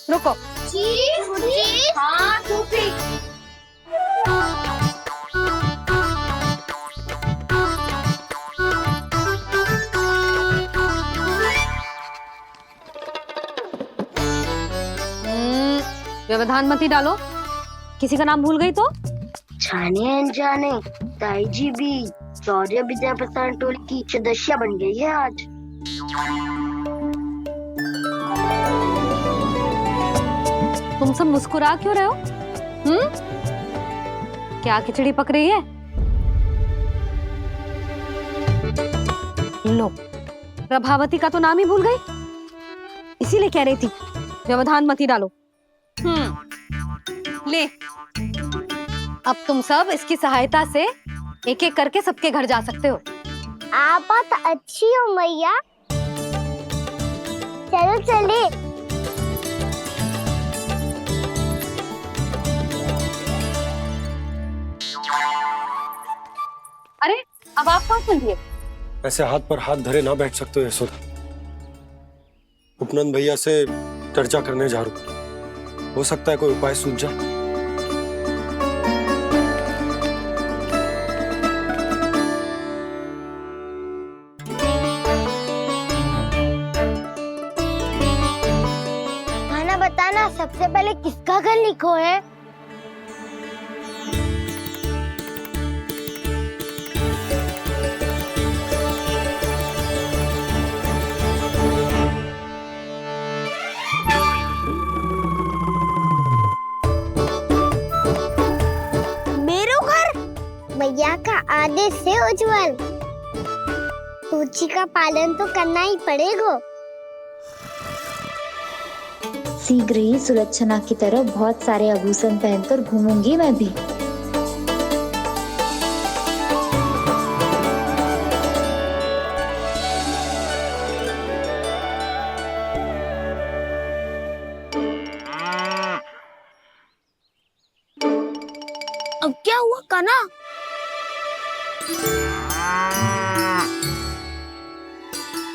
रुको। हाँ, व्यवधान मत ही डालो, किसी का नाम भूल गई तो? जाने अनजाने ताई जी भी शौर्य विद्या प्रसारण टोली की सदस्य बन गई है आज। तुम सब मुस्कुरा क्यों रहे हो? क्या खिचड़ी पक रही है? लो, प्रभावती का तो नाम ही भूल गई। इसीलिए कह रही थी व्यवधान मत ही डालो। ले, अब तुम सब इसकी सहायता से एक एक करके सबके घर जा सकते हो। आप बहुत अच्छी हो मैया। चलो चले। अरे अब आप कहाँ चल दिए? ऐसे हाथ पर हाथ धरे ना बैठ सकते हो यशोदा। उपनंद भैया से चर्चा करने जा रहा हूं, हो सकता है कोई उपाय सूझ जाए। खाना बताना, सबसे पहले किसका घर लिखो है? भैया का आदेश से उज्जवल, सूची का पालन तो करना ही पड़ेगा। शीघ्र ही सुलक्षणा की तरह बहुत सारे आभूषण पहनकर घूमूंगी मैं भी। अब क्या हुआ कान्हा?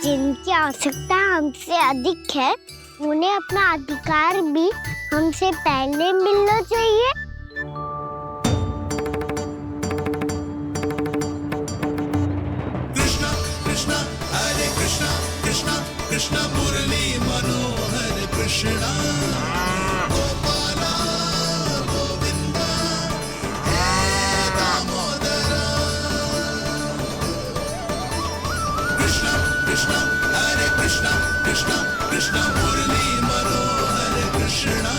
जिनकी आवश्यकता हमसे अधिक है, उन्हें अपना अधिकार भी हमसे पहले मिलना चाहिए। कृष्णा कृष्णा हरे कृष्णा कृष्णा कृष्णा मुरली मनोहर कृष्णा गोपाला गोविंदा हे दामोदरा। कृष्णा कृष्णा हरे कृष्णा कृष्णा कृष्णा मुरली मनोहर कृष्णा।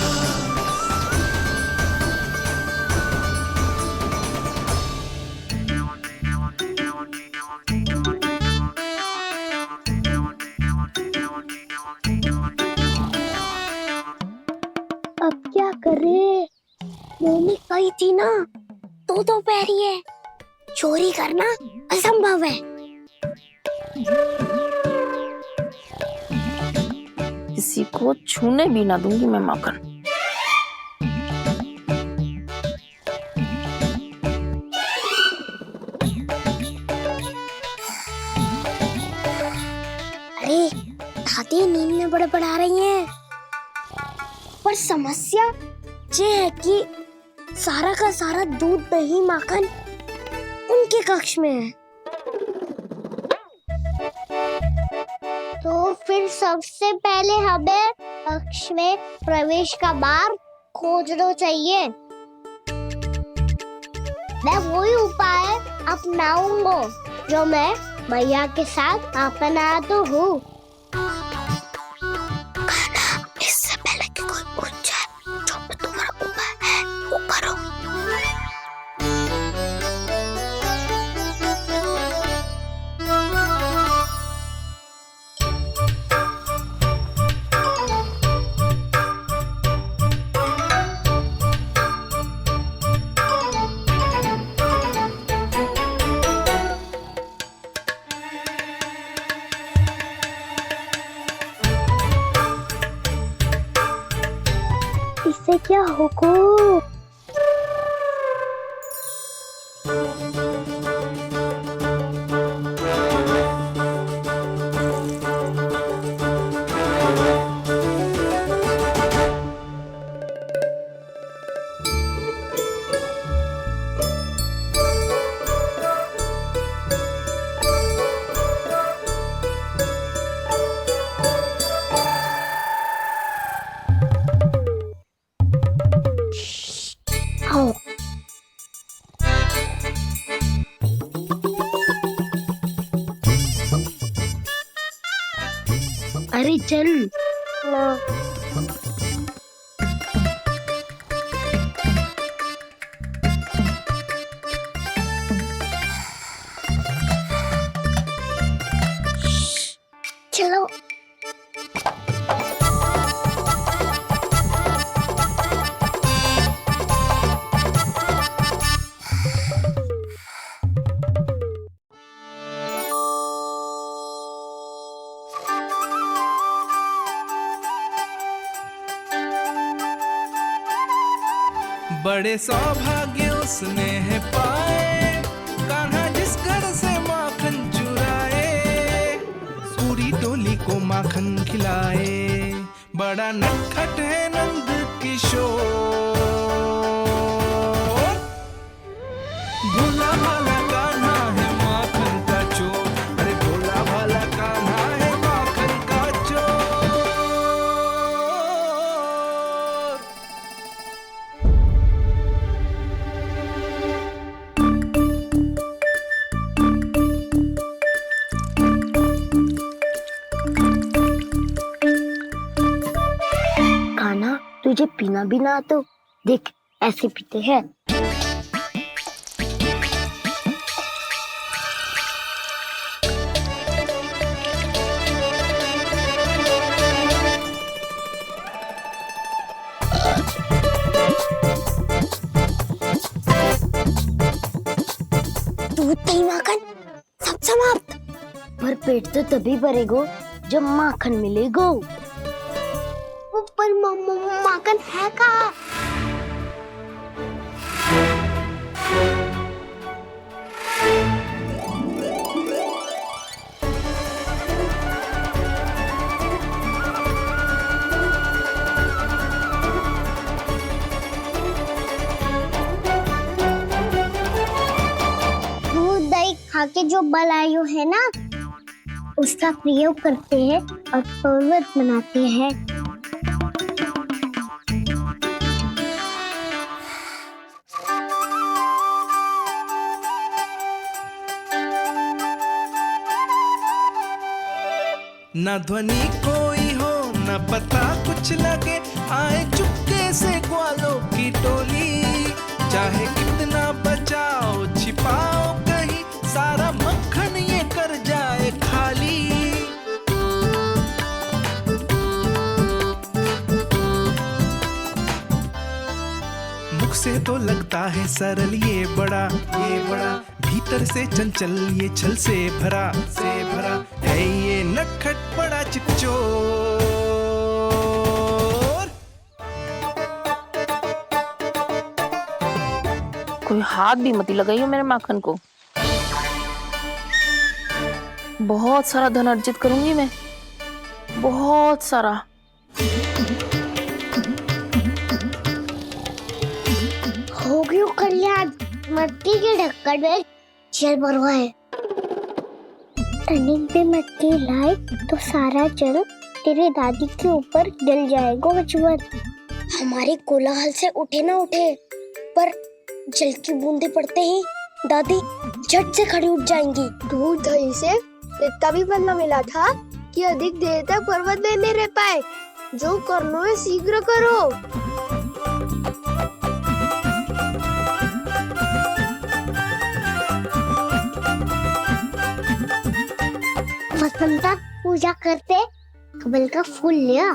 अब क्या करे? मैंने कही थी ना, दो पैरी है, चोरी करना असंभव है। किसी को छूने भी ना दूंगी मैं माखन। अरे दादी नींद में बड़बड़ा रही हैं। पर समस्या ये है कि सारा का सारा दूध दही माखन उनके कक्ष में है। तो फिर सबसे पहले हमें कक्ष में प्रवेश का मार्ग खोजना चाहिए। मैं वही उपाय अपनाऊंगा जो मैं भैया के साथ अपना तो हूँ। इससे पहले कि कोई पूछ जाए, जो भी तुम्हारा उपाय है वो करो। इससे क्या होगा? अरे चल। बड़े सौभाग्य उसने है पाए, कान्हा जिस घर से माखन चुराए, पूरी टोली को माखन खिलाए, बड़ा नटखट है नंद किशोर। भोला भाला कान्हा है माखन का चोर, अरे भोला भाला कान्हा है माखन का चोर। कान्हा, तुझे पीना भी ना तो देख ऐसे पीते हैं। दूध दही माखन सब समाप्त। पर पेट तो तभी भरेगो जब माखन मिलेगो। पर माखन है कहाँ? दूध दही खा के जो बलायु है ना, उसका प्रयोग करते हैं और पर्वत बनाते हैं। न ध्वनि कोई हो न पता कुछ लगे, आए चुपके से ग्वालों की टोली, चाहे कितना बचाओ छिपाओ कहीं, सारा मक्खन ये कर जाए खाली। मुख से तो लगता है सरल ये बड़ा भीतर से चंचल ये छल से भरा है ये नटखट बड़ा चिकचोर। कोई हाथ भी मत लगाइयो मेरे माखन को। बहुत सारा धन अर्जित करूंगी मैं, बहुत सारा। हो गयो कल्याण, मट्टी के ढक्कन में जल भरवा है। टर्निंग पे मट्टी लाए तो सारा जल तेरे दादी के ऊपर डल जाएगा बचपन। हमारे कोलाहल से उठे ना उठे, पर जल की बूंदे पड़ते ही दादी झट से खड़ी उठ जाएंगी। दूध दही से इतना भी बनना मिला था कि अधिक देर तक पर्वत में नहीं रह पाए। जो करना है शीघ्र करो। वसंता पूजा करते कमल का फूल लिया।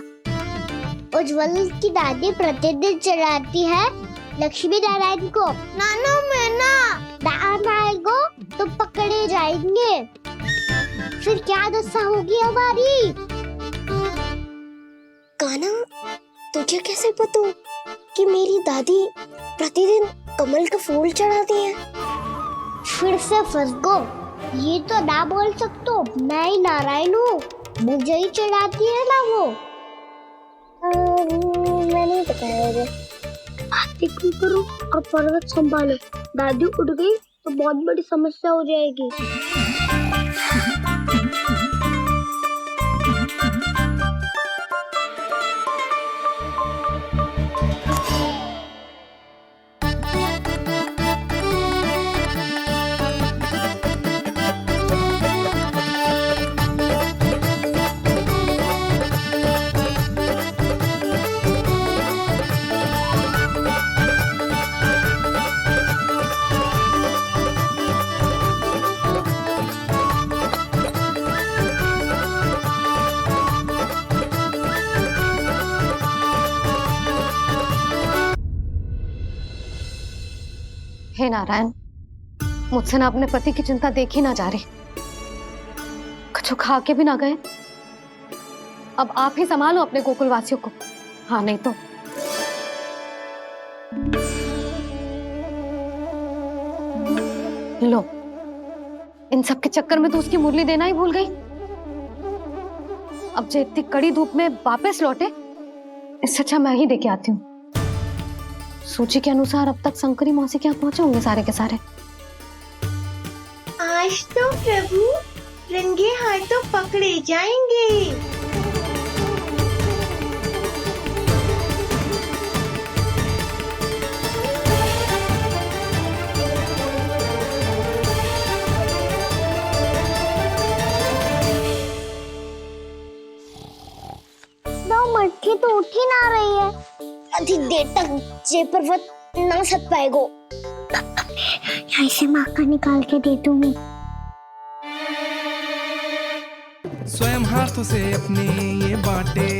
उज्ज्वल की दादी प्रतिदिन चढ़ाती है लक्ष्मी नारायण को। नाना मैं ना दान आएगो तो पकड़े जाएंगे, फिर क्या दशा होगी हमारी। कान्हा, तुझे कैसे पता कि मेरी दादी प्रतिदिन कमल का फूल चढ़ाती है? फिर से फंस गो। ये तो ना बोल सकतो, मैं ही नारायण हूँ, मुझे ही चढ़ाती है ना वो। मैं नहीं बताया मुझे। बातें क्यों करो और पर्वत संभालो। दादी उठ गई तो बहुत बड़ी समस्या हो जाएगी। हे नारायण, मुझसे ना अपने पति की चिंता देखी ना जा रही, कुछ खा के भी ना गए। अब आप ही संभालो अपने गोकुलवासियों को। हाँ नहीं तो लो, इन सब के चक्कर में तो उसकी मुरली देना ही भूल गई। अब जो इतनी कड़ी धूप में वापस लौटे, इससे अच्छा मैं ही देके आती हूँ। सूची के अनुसार अब तक शंकरी मौसी के यहाँ पहुंचे होंगे सारे के सारे। आज तो प्रभु रंगे हाथों पकड़े जाएंगे। मटकी तो उठ ही ना रही है। अधिक देर तक जे पर्वत ना सक पाएगो। यहाँ से माखन निकाल के दे दूंगी। स्वयं हाथों से अपने ये बांटे,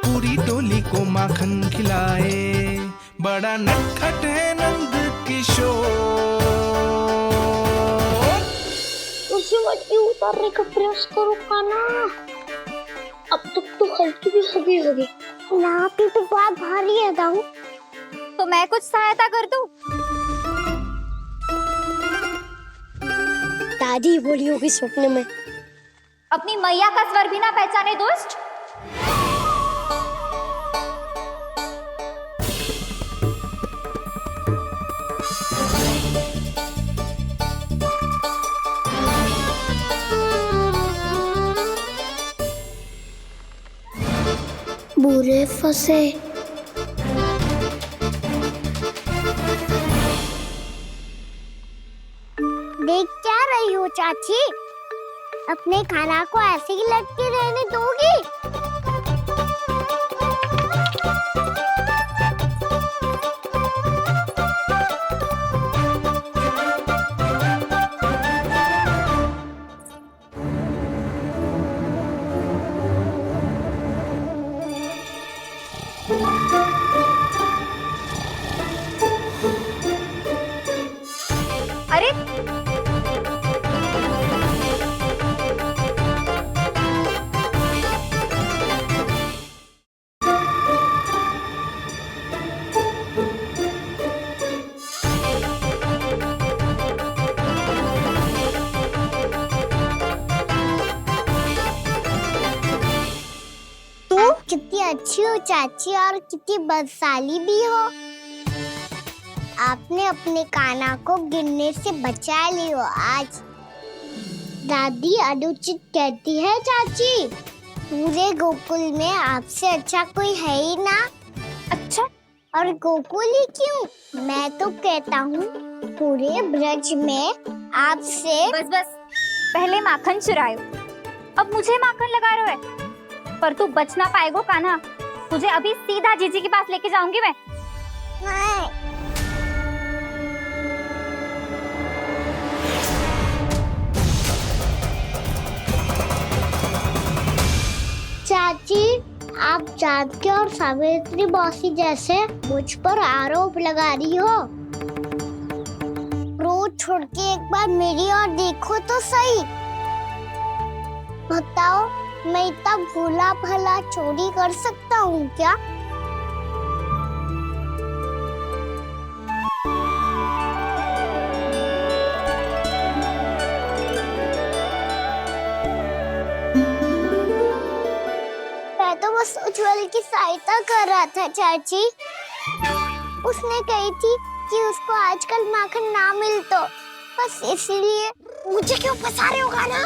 पूरी टोली को माखन खिलाए, बड़ा नटखट है नंद किशोर। उसे मटकी उतारने का प्रयास करो काना। अब तक तो हल्की भी हो गई होगी। लाठी तो बहुत भारी है दाऊ। तो मैं कुछ सहायता कर दूं? दादी बोली होगी सपने में। अपनी मैया का स्वर भी ना पहचाने दुष्ट। बुरे फंसे। देख क्या रही हो चाची? अपने खाना को ऐसे ही लटके रहने दोगी? अरे कितनी अच्छी हो चाची और कितनी बदसाली भी हो। आपने अपने काना को गिरने से बचा ली हो आज। दादी अनुचित कहती है चाची, पूरे गोकुल में आपसे अच्छा कोई है ही ना। अच्छा, और गोकुल ही क्यों, मैं तो कहता हूँ पूरे ब्रज में आपसे। बस बस, पहले माखन चुरायो, अब मुझे माखन लगा रहे हो। पर तू बच ना पाएगो कान्हा, तुझे अभी सीधा जीजी के पास लेके जाऊंगी मैं। चाची, आप जानकी और सावित्री मौसी जैसे मुझ पर आरोप लगा रही हो। रोज छोड़ के एक बार मेरी ओर देखो तो सही। बताओ, मैं इतना भोला भला चोरी कर सकता हूँ क्या? मैं तो बस उज्जवल की सहायता कर रहा था चाची। उसने कही थी कि उसको आजकल माखन ना मिल तो बस इसलिए। मुझे क्यों फंसा रहे हो ना?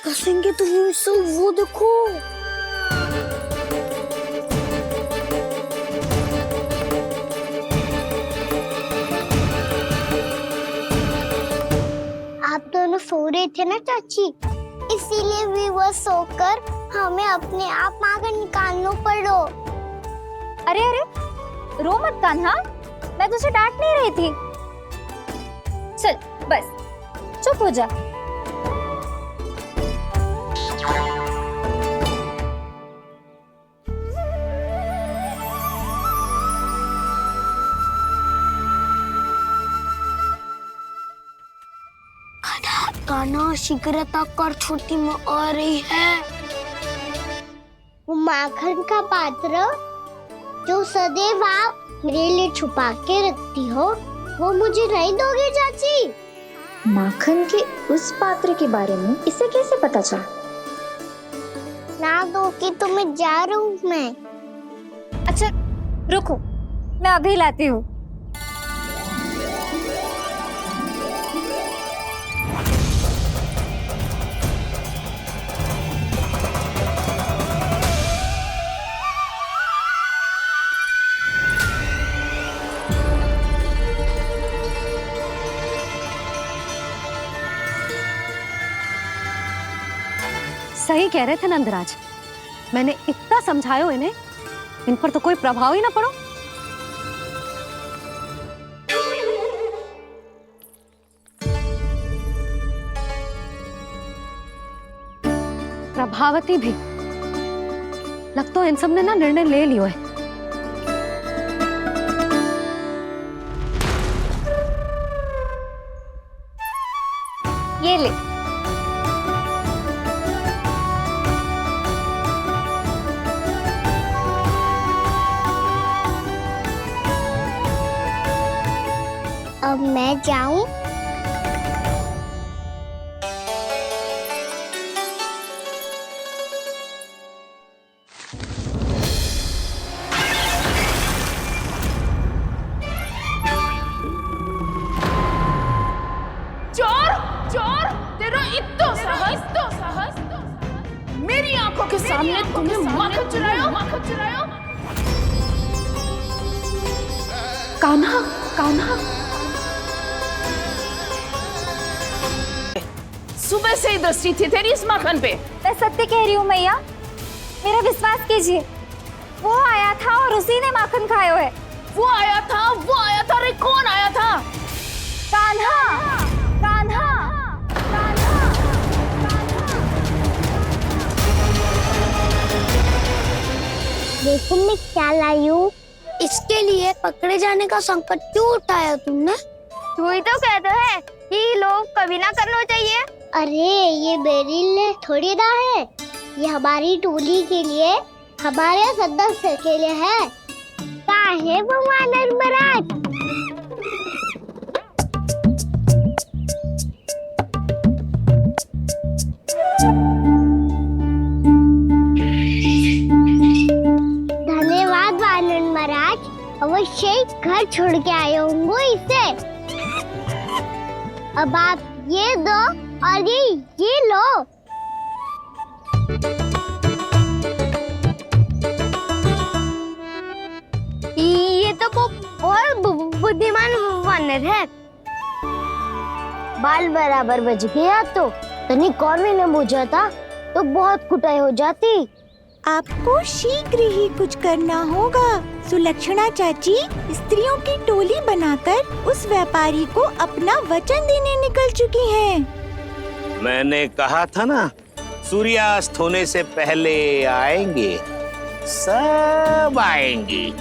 कसेंगे तो वो देखो। आप दोनों सो रहे थे ना चाची, इसीलिए वीवर सोकर हमें अपने आप माखन निकालना पड़ो। अरे अरे, रो मत कान्हा, मैं तुझे डांट नहीं रही थी। चल बस चुप हो जा। बिना शीघ्रता कर छोटी में आ रही है। वो माखन का पात्र जो सदैव आप मेरे लिए छुपा के रखती हो, वो मुझे नहीं दोगे चाची? माखन के उस पात्र के बारे में इसे कैसे पता चला? ना दोगी तो मैं जा रहा हूँ मैं। अच्छा रुको, मैं अभी लाती हूँ। सही कह रहे थे नंदराज, मैंने इतना समझायो इन्हें, इन पर तो कोई प्रभाव ही ना पड़ो। प्रभावती भी लग तो इन सब ने ना निर्णय ले लियो है। ये ले। अब मैं जाऊं? चोर चोर, तेरा इतना साहस मेरी आंखों के सामने तुमने माखन चुराया। कान्हा, कान्हा, सुबह से ही दृष्टि थी तेरी इस माखन पे। मैं सत्य कह रही हूँ मैया, मेरा विश्वास कीजिए। वो आया था और उसी ने माखन खाया है। वो आया था। अरे कौन आया था? कान्हा, कान्हा, कान्हा। देखो मैं क्या लाई हूँ। इसके लिए पकड़े जाने का संकट क्यों उठाया तुमने? तू ही तो कहता है कि लोग कभी ना करना चाहिए। अरे ये मेरे लिए थोड़ी ना है, ये हमारी टोली के लिए, हमारे सदस्य के लिए है। कहाँ है वो वानर महाराज? धन्यवाद वानर महाराज, अवश्य ही घर छोड़ के आए होंगे इसे। अब आप ये दो और ये लो। ये तो बहुत बुद्धिमान वानर है। बाल बराबर बज गया तो तनिक और भी न बुझा था तो बहुत कुटाई हो जाती। आपको शीघ्र ही कुछ करना होगा। सुलक्षणा चाची स्त्रियों की टोली बनाकर उस व्यापारी को अपना वचन देने निकल चुकी हैं। मैंने कहा था ना, सूर्यास्त होने से पहले आएंगे, सब आएंगे।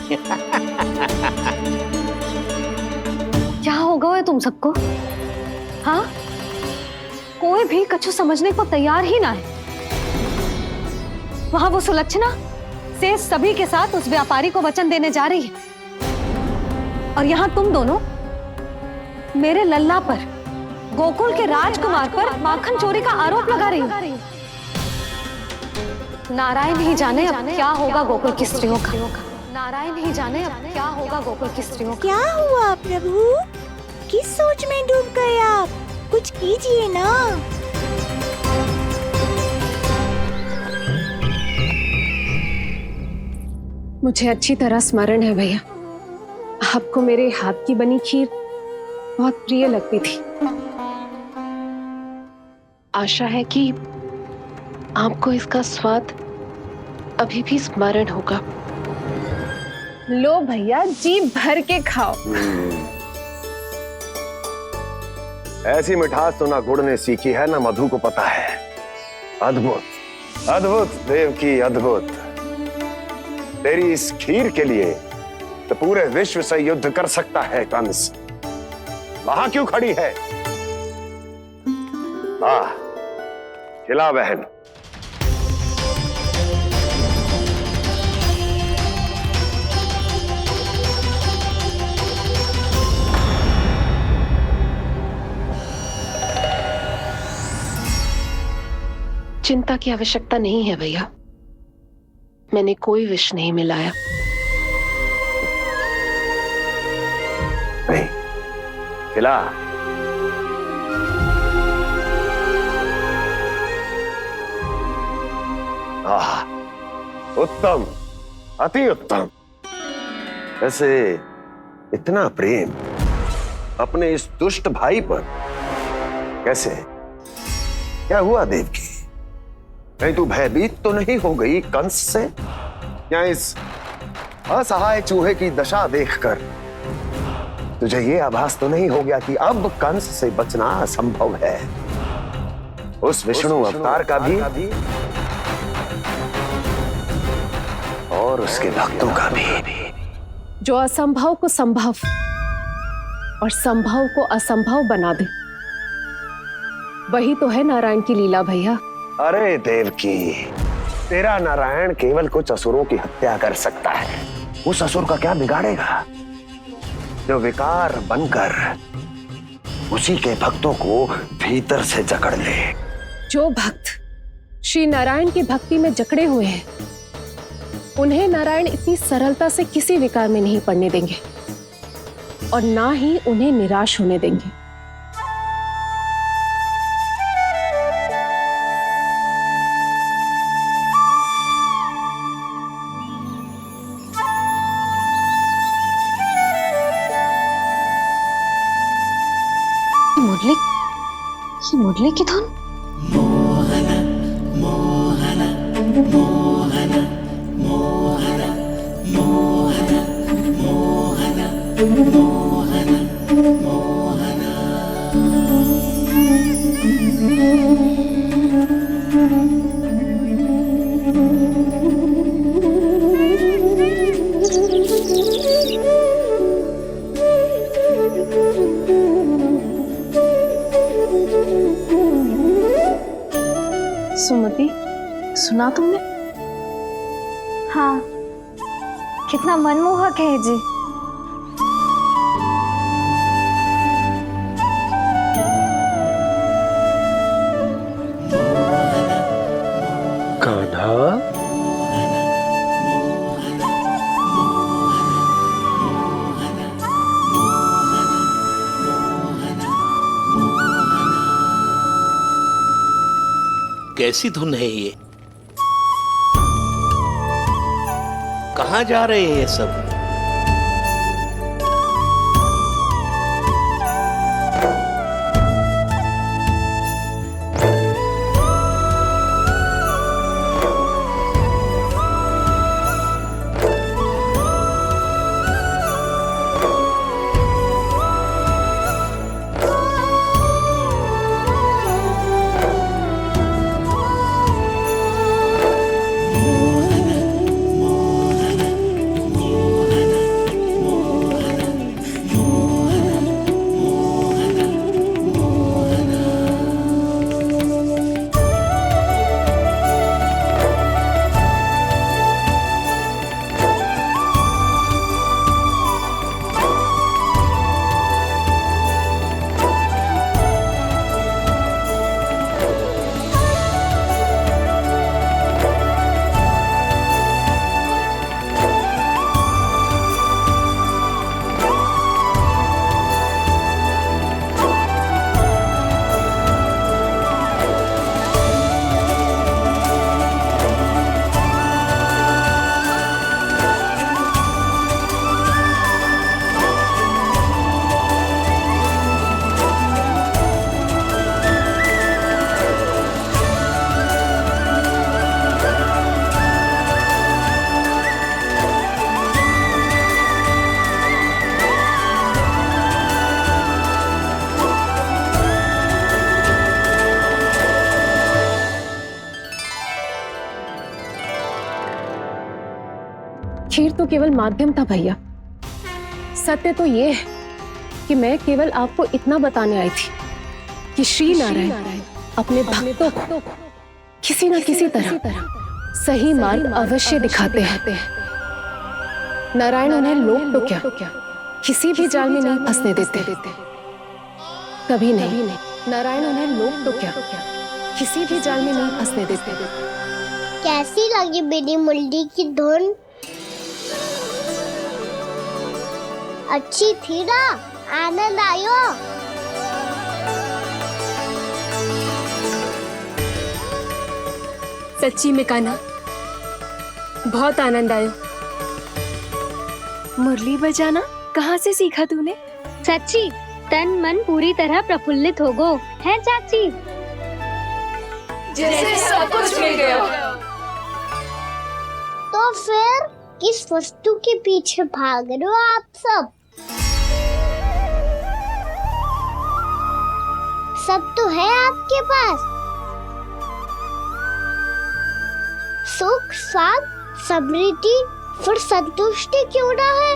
क्या होगा तुम सबको? हाँ, कोई भी कछु समझने को तैयार ही ना है। वहां वो सुलक्षणा से सभी के साथ उस व्यापारी को वचन देने जा रही है, और यहाँ तुम दोनों मेरे लल्ला पर, गोकुल के राजकुमार पर माखन चोरी का आरोप लगा रही हो। नारायण ही जाने अब क्या होगा गोकुल की स्त्रियों का। नारायण ही जाने अब क्या होगा गोकुल की स्त्रियों का। क्या हुआ प्रभु? किस सोच में डूब गए आप? कुछ कीजिए ना। मुझे अच्छी तरह स्मरण है भैया, आपको मेरे हाथ की बनी खीर बहुत प्रिय लगती थी। आशा है कि आपको इसका स्वाद अभी भी स्मरण होगा। लो भैया, जी भर के खाओ। ऐसी मिठास तो ना गुड़ ने सीखी है ना मधु को पता है। अद्भुत अद्भुत देवकी अद्भुत। तेरी इस खीर के लिए तो पूरे विश्व से युद्ध कर सकता है कंस। वहां क्यों खड़ी है? हाँ, खिला बहन। चिंता की आवश्यकता नहीं है भैया, मैंने कोई विष नहीं मिलाया। नहीं, खिला। उत्तम, अति उत्तम। वैसे इतना प्रेम अपने इस दुष्ट भाई पर कैसे? क्या हुआ देवकी? कहीं तू भयभीत तो नहीं हो गई कंस से? या इस असहाय चूहे की दशा देखकर तुझे ये आभास तो नहीं हो गया कि अब कंस से बचना असंभव है? उस विष्णु अवतार का भी और उसके भक्तों का भी। जो असंभव को संभव और संभव को असंभव बना दे, वही तो है नारायण की लीला भैया। अरे देवकी, तेरा नारायण केवल कुछ असुरों की हत्या कर सकता है। उस असुर का क्या बिगाड़ेगा जो विकार बनकर उसी के भक्तों को भीतर से जकड़ ले। जो भक्त श्री नारायण की भक्ति में जकड़े हुए हैं, उन्हें नारायण इतनी सरलता से किसी विकार में नहीं पड़ने देंगे और ना ही उन्हें निराश होने देंगे। मुरली की धुन। मोहना मोहना मोहना मोहना मोहना मोहना मोहना मोहना। सुमति, सुना तुमने? हाँ, कितना मनमोहक है जी। कान्हा, कैसी धुन है ये? कहाँ जा रहे हैं ये सब? खीर तो केवल माध्यम था भैया। सत्य तो ये है कि मैं केवल आपको इतना बताने आई थी कि श्री नारायण अपने भक्तों को किसी न किसी तरह सही मार्ग अवश्य दिखाते हैं। नारायण उन्हें लोभ तो क्या किसी भी जाल में नहीं फंसने देते, कभी नहीं। नारायण उन्हें लोभ तो क्या किसी भी जाल में नहीं फंसने देते। कैसी लगी मेरी मुंडी की धुन? अच्छी थी ना? आनंद आयो? सच्ची में कान्हा, बहुत आनंद आया। मुरली बजाना कहाँ से सीखा तूने? सच्ची तन मन पूरी तरह प्रफुल्लित हो गो है चाची। जैसे सब कुछ मिल गया। तो फिर किस वस्तु के पीछे भाग रहे हो आप सब? सब तो है आपके पास। सुख, स्वाद, समृद्धि, फिर संतुष्टि क्यों ना है?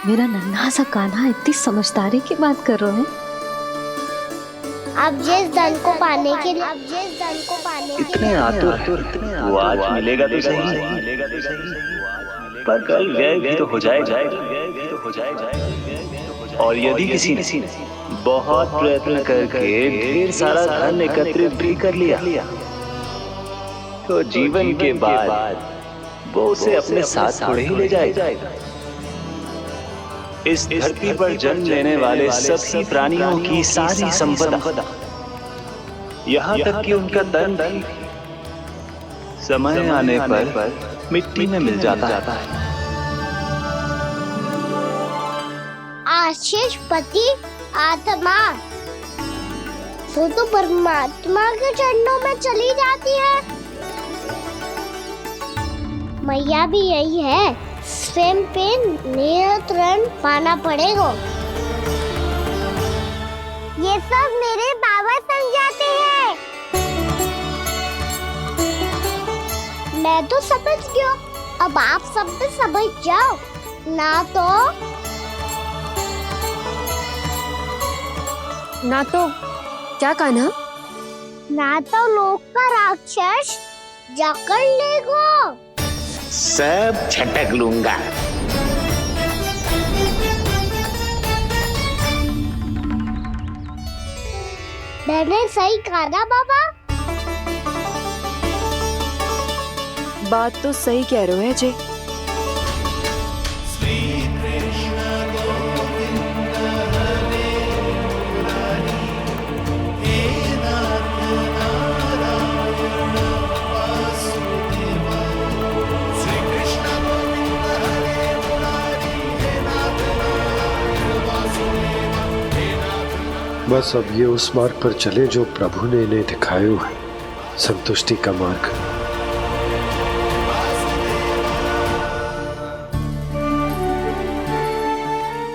मेरा नन्हा सा कान्हा इतनी समझदारी की बात कर रहे हैं। अब जिस धन को पाने के लिए इतने आतुर वो आज मिलेगा तो सही, पर कल व्यय भी तो हो जाएगा। और यदि किसी ने बहुत प्रयत्न करके ढेर सारा धन एकत्रित भी कर लिया, तो जीवन के बाद वो उसे अपने साथ थोड़े ही ले जाएगा। इस धरती पर जन्म लेने वाले सभी प्राणियों की सारी संपदा, यहाँ तक कि उनका तन भी समय आने पर मिट्टी में मिल जाता है। आशीष पति आत्मा तो परमात्मा के चरणों में चली जाती है। मैया भी यही है, स्वयं पे नियंत्रण पाना पड़ेगा। ये सब मेरे बाबा समझाते हैं। मैं तो समझ गया, अब आप सब भी समझ जाओ ना तो क्या कान्हा? ना तो लोक का राक्षस जकड़ लेगा। सब झटक लूंगा। मैंने सही कहा ना बाबा? बात तो सही कह रहे हो अजय। बस अब ये उस मार्ग पर चले जो प्रभु ने इन्हें दिखाया है, संतुष्टि का मार्ग।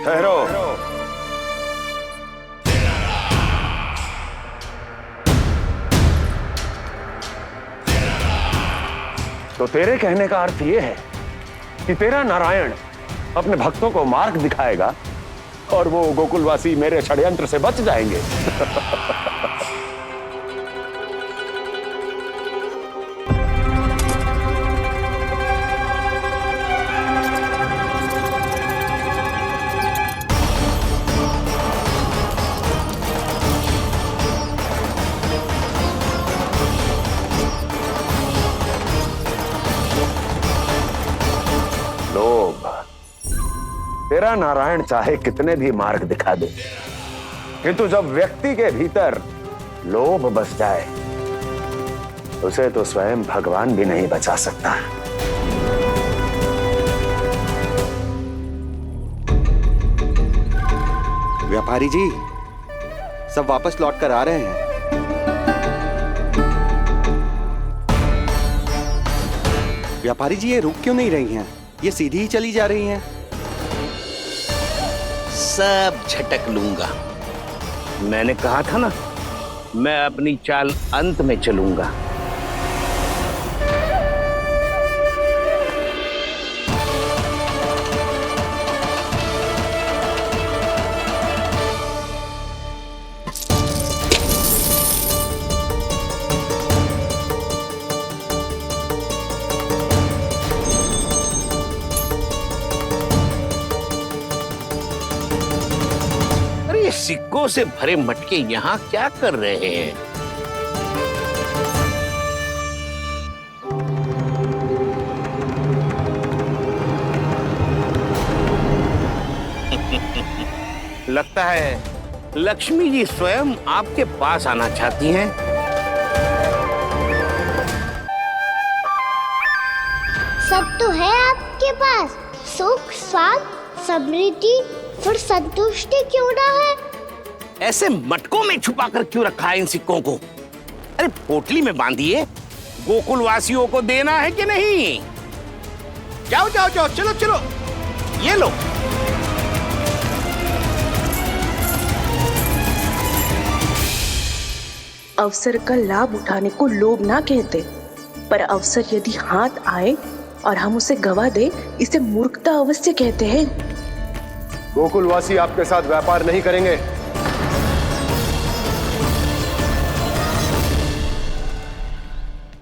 ठहरो। तो तेरे कहने का अर्थ यह है कि तेरा नारायण अपने भक्तों को मार्ग दिखाएगा और वो गोकुलवासी मेरे षड्यंत्र से बच जाएंगे। लोभ, तेरा नारायण चाहे कितने भी मार्ग दिखा दे, किंतु जब व्यक्ति के भीतर लोभ बस जाए, उसे तो स्वयं भगवान भी नहीं बचा सकता। व्यापारी जी, सब वापस लौट कर आ रहे हैं। व्यापारी जी, ये रुक क्यों नहीं रही हैं? ये सीधी ही चली जा रही हैं। सब झटक लूंगा। मैंने कहा था ना, मैं अपनी चाल अंत में चलूंगा। फूलों से भरे मटके यहाँ क्या कर रहे हैं? लगता है लक्ष्मी जी स्वयं आपके पास आना चाहती हैं। सब तो है आपके पास, सुख, स्वाद, समृद्धि, फिर संतुष्टि क्यों ना है? ऐसे मटकों में छुपा कर क्यों रखा है इन सिक्कों को? अरे पोटली में बांधिए, गोकुल वासियों को देना है कि नहीं? जाओ जाओ जाओ, चलो चलो, ये लो। अवसर का लाभ उठाने को लोभ ना कहते, पर अवसर यदि हाथ आए और हम उसे गवा दे, इसे मूर्खता अवश्य कहते हैं। गोकुलवासी आपके साथ व्यापार नहीं करेंगे।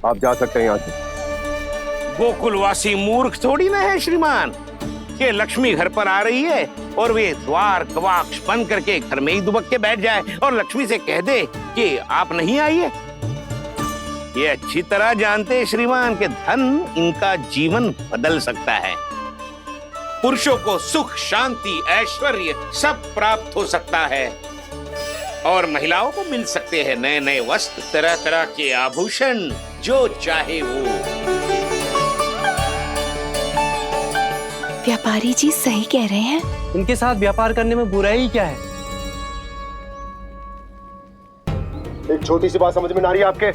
आप जा सकते हैं यहाँ से। गोकुलवासी मूर्ख थोड़ी ना है श्रीमान। ये लक्ष्मी घर पर आ रही है और वे द्वार कवाक्ष बंद करके घर में ही दुबक के बैठ जाए और लक्ष्मी से कह दे कि आप नहीं आइए। ये अच्छी तरह जानते हैं श्रीमान कि धन इनका जीवन बदल सकता है। पुरुषों को सुख, शांति, ऐश्वर्य सब प्राप्त हो सकता है और महिलाओं को मिल सकते हैं नए नए वस्त्र, तरह तरह के आभूषण, जो चाहे वो। व्यापारी जी सही कह रहे हैं। इनके साथ व्यापार करने में बुराई क्या है? एक छोटी सी बात समझ में ना रही है आपके?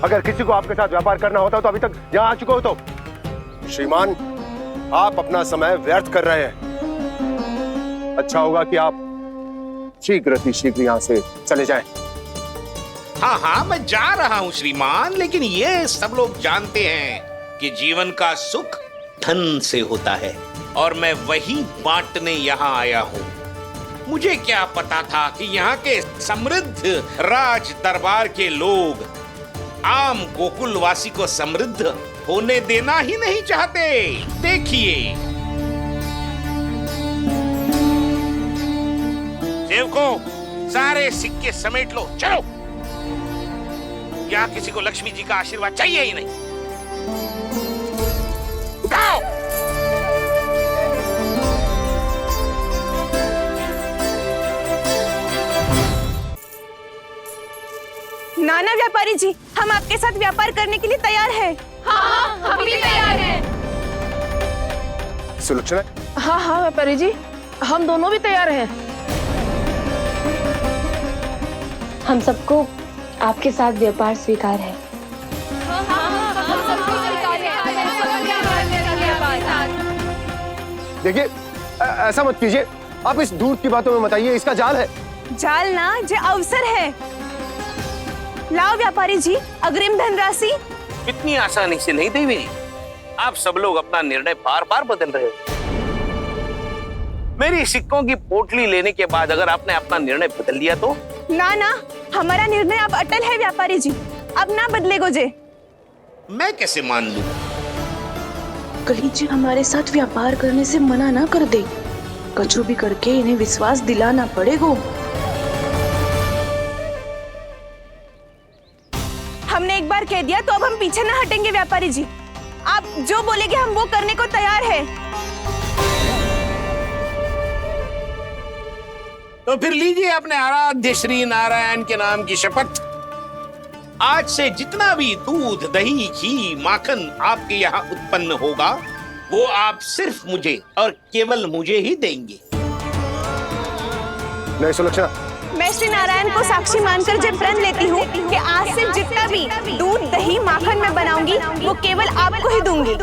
अगर किसी को आपके साथ व्यापार करना होता तो अभी तक यहाँ आ चुके हो। तो श्रीमान, आप अपना समय व्यर्थ कर रहे हैं। अच्छा होगा कि आप शीघ्र ही शीघ्र यहाँ से चले जाएं। हाँ हाँ, मैं जा रहा हूँ श्रीमान, लेकिन ये सब लोग जानते हैं कि जीवन का सुख धन से होता है और मैं वही बांटने यहाँ आया हूँ। मुझे क्या पता था कि यहाँ के समृद्ध राज दरबार के लोग आम गोकुलवासी को समृद्ध होने देना ही नहीं चाहते। देखिए, सेवकों, सारे सिक्के समेट लो, चलो। यहाँ किसी को लक्ष्मी जी का आशीर्वाद चाहिए ही नहीं। उठाओ। नाना व्यापारी जी, हम आपके साथ व्यापार करने के लिए तैयार हैं। हाँ, हम भी तैयार हैं। सुलक्षणा? हाँ हाँ व्यापारी जी, हम दोनों भी तैयार हैं। हम सबको आपके साथ व्यापार स्वीकार है। देखिए, ऐसा मत कीजिए। आप इस दूध की बातों में मत आइए, इसका जाल है। जाल ना, जे अवसर है। लाओ व्यापारी जी, अग्रिम धनराशि। इतनी आसानी से नहीं देवी जी। आप सब लोग अपना निर्णय बार बार बदल रहे हो। मेरी सिक्कों की पोटली लेने के बाद अगर आपने अपना निर्णय बदल दिया तो? ना ना, हमारा निर्णय अब अटल है व्यापारी जी, अब ना बदलेगो जे। मैं कैसे मान लूं? कहीं जी हमारे साथ व्यापार करने से मना ना कर दे। कछु भी करके इन्हें विश्वास दिलाना पड़ेगा। हमने एक बार कह दिया तो अब हम पीछे ना हटेंगे व्यापारी जी। आप जो बोलेंगे हम वो करने को तैयार है। तो फिर लीजिए अपने आराध्य श्री नारायण के नाम की शपथ। आज से जितना भी दूध, दही, घी, माखन आपके यहाँ उत्पन्न होगा, वो आप सिर्फ मुझे और केवल मुझे ही देंगे। नहीं सुलक्षणा, मैं श्री नारायण को साक्षी मानकर जब प्रण लेती हूँ कि आज से जितना भी दूध, दही, माखन मैं बनाऊंगी वो केवल आपको ही दूंगी।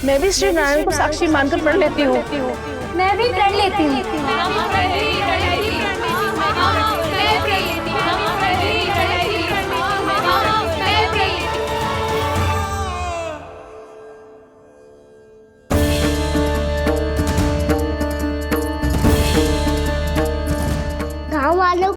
मैं भी श्री नारायण को साक्षी मानकर प्रण लेती हूँ। मैं भी प्रण लेती हूँ।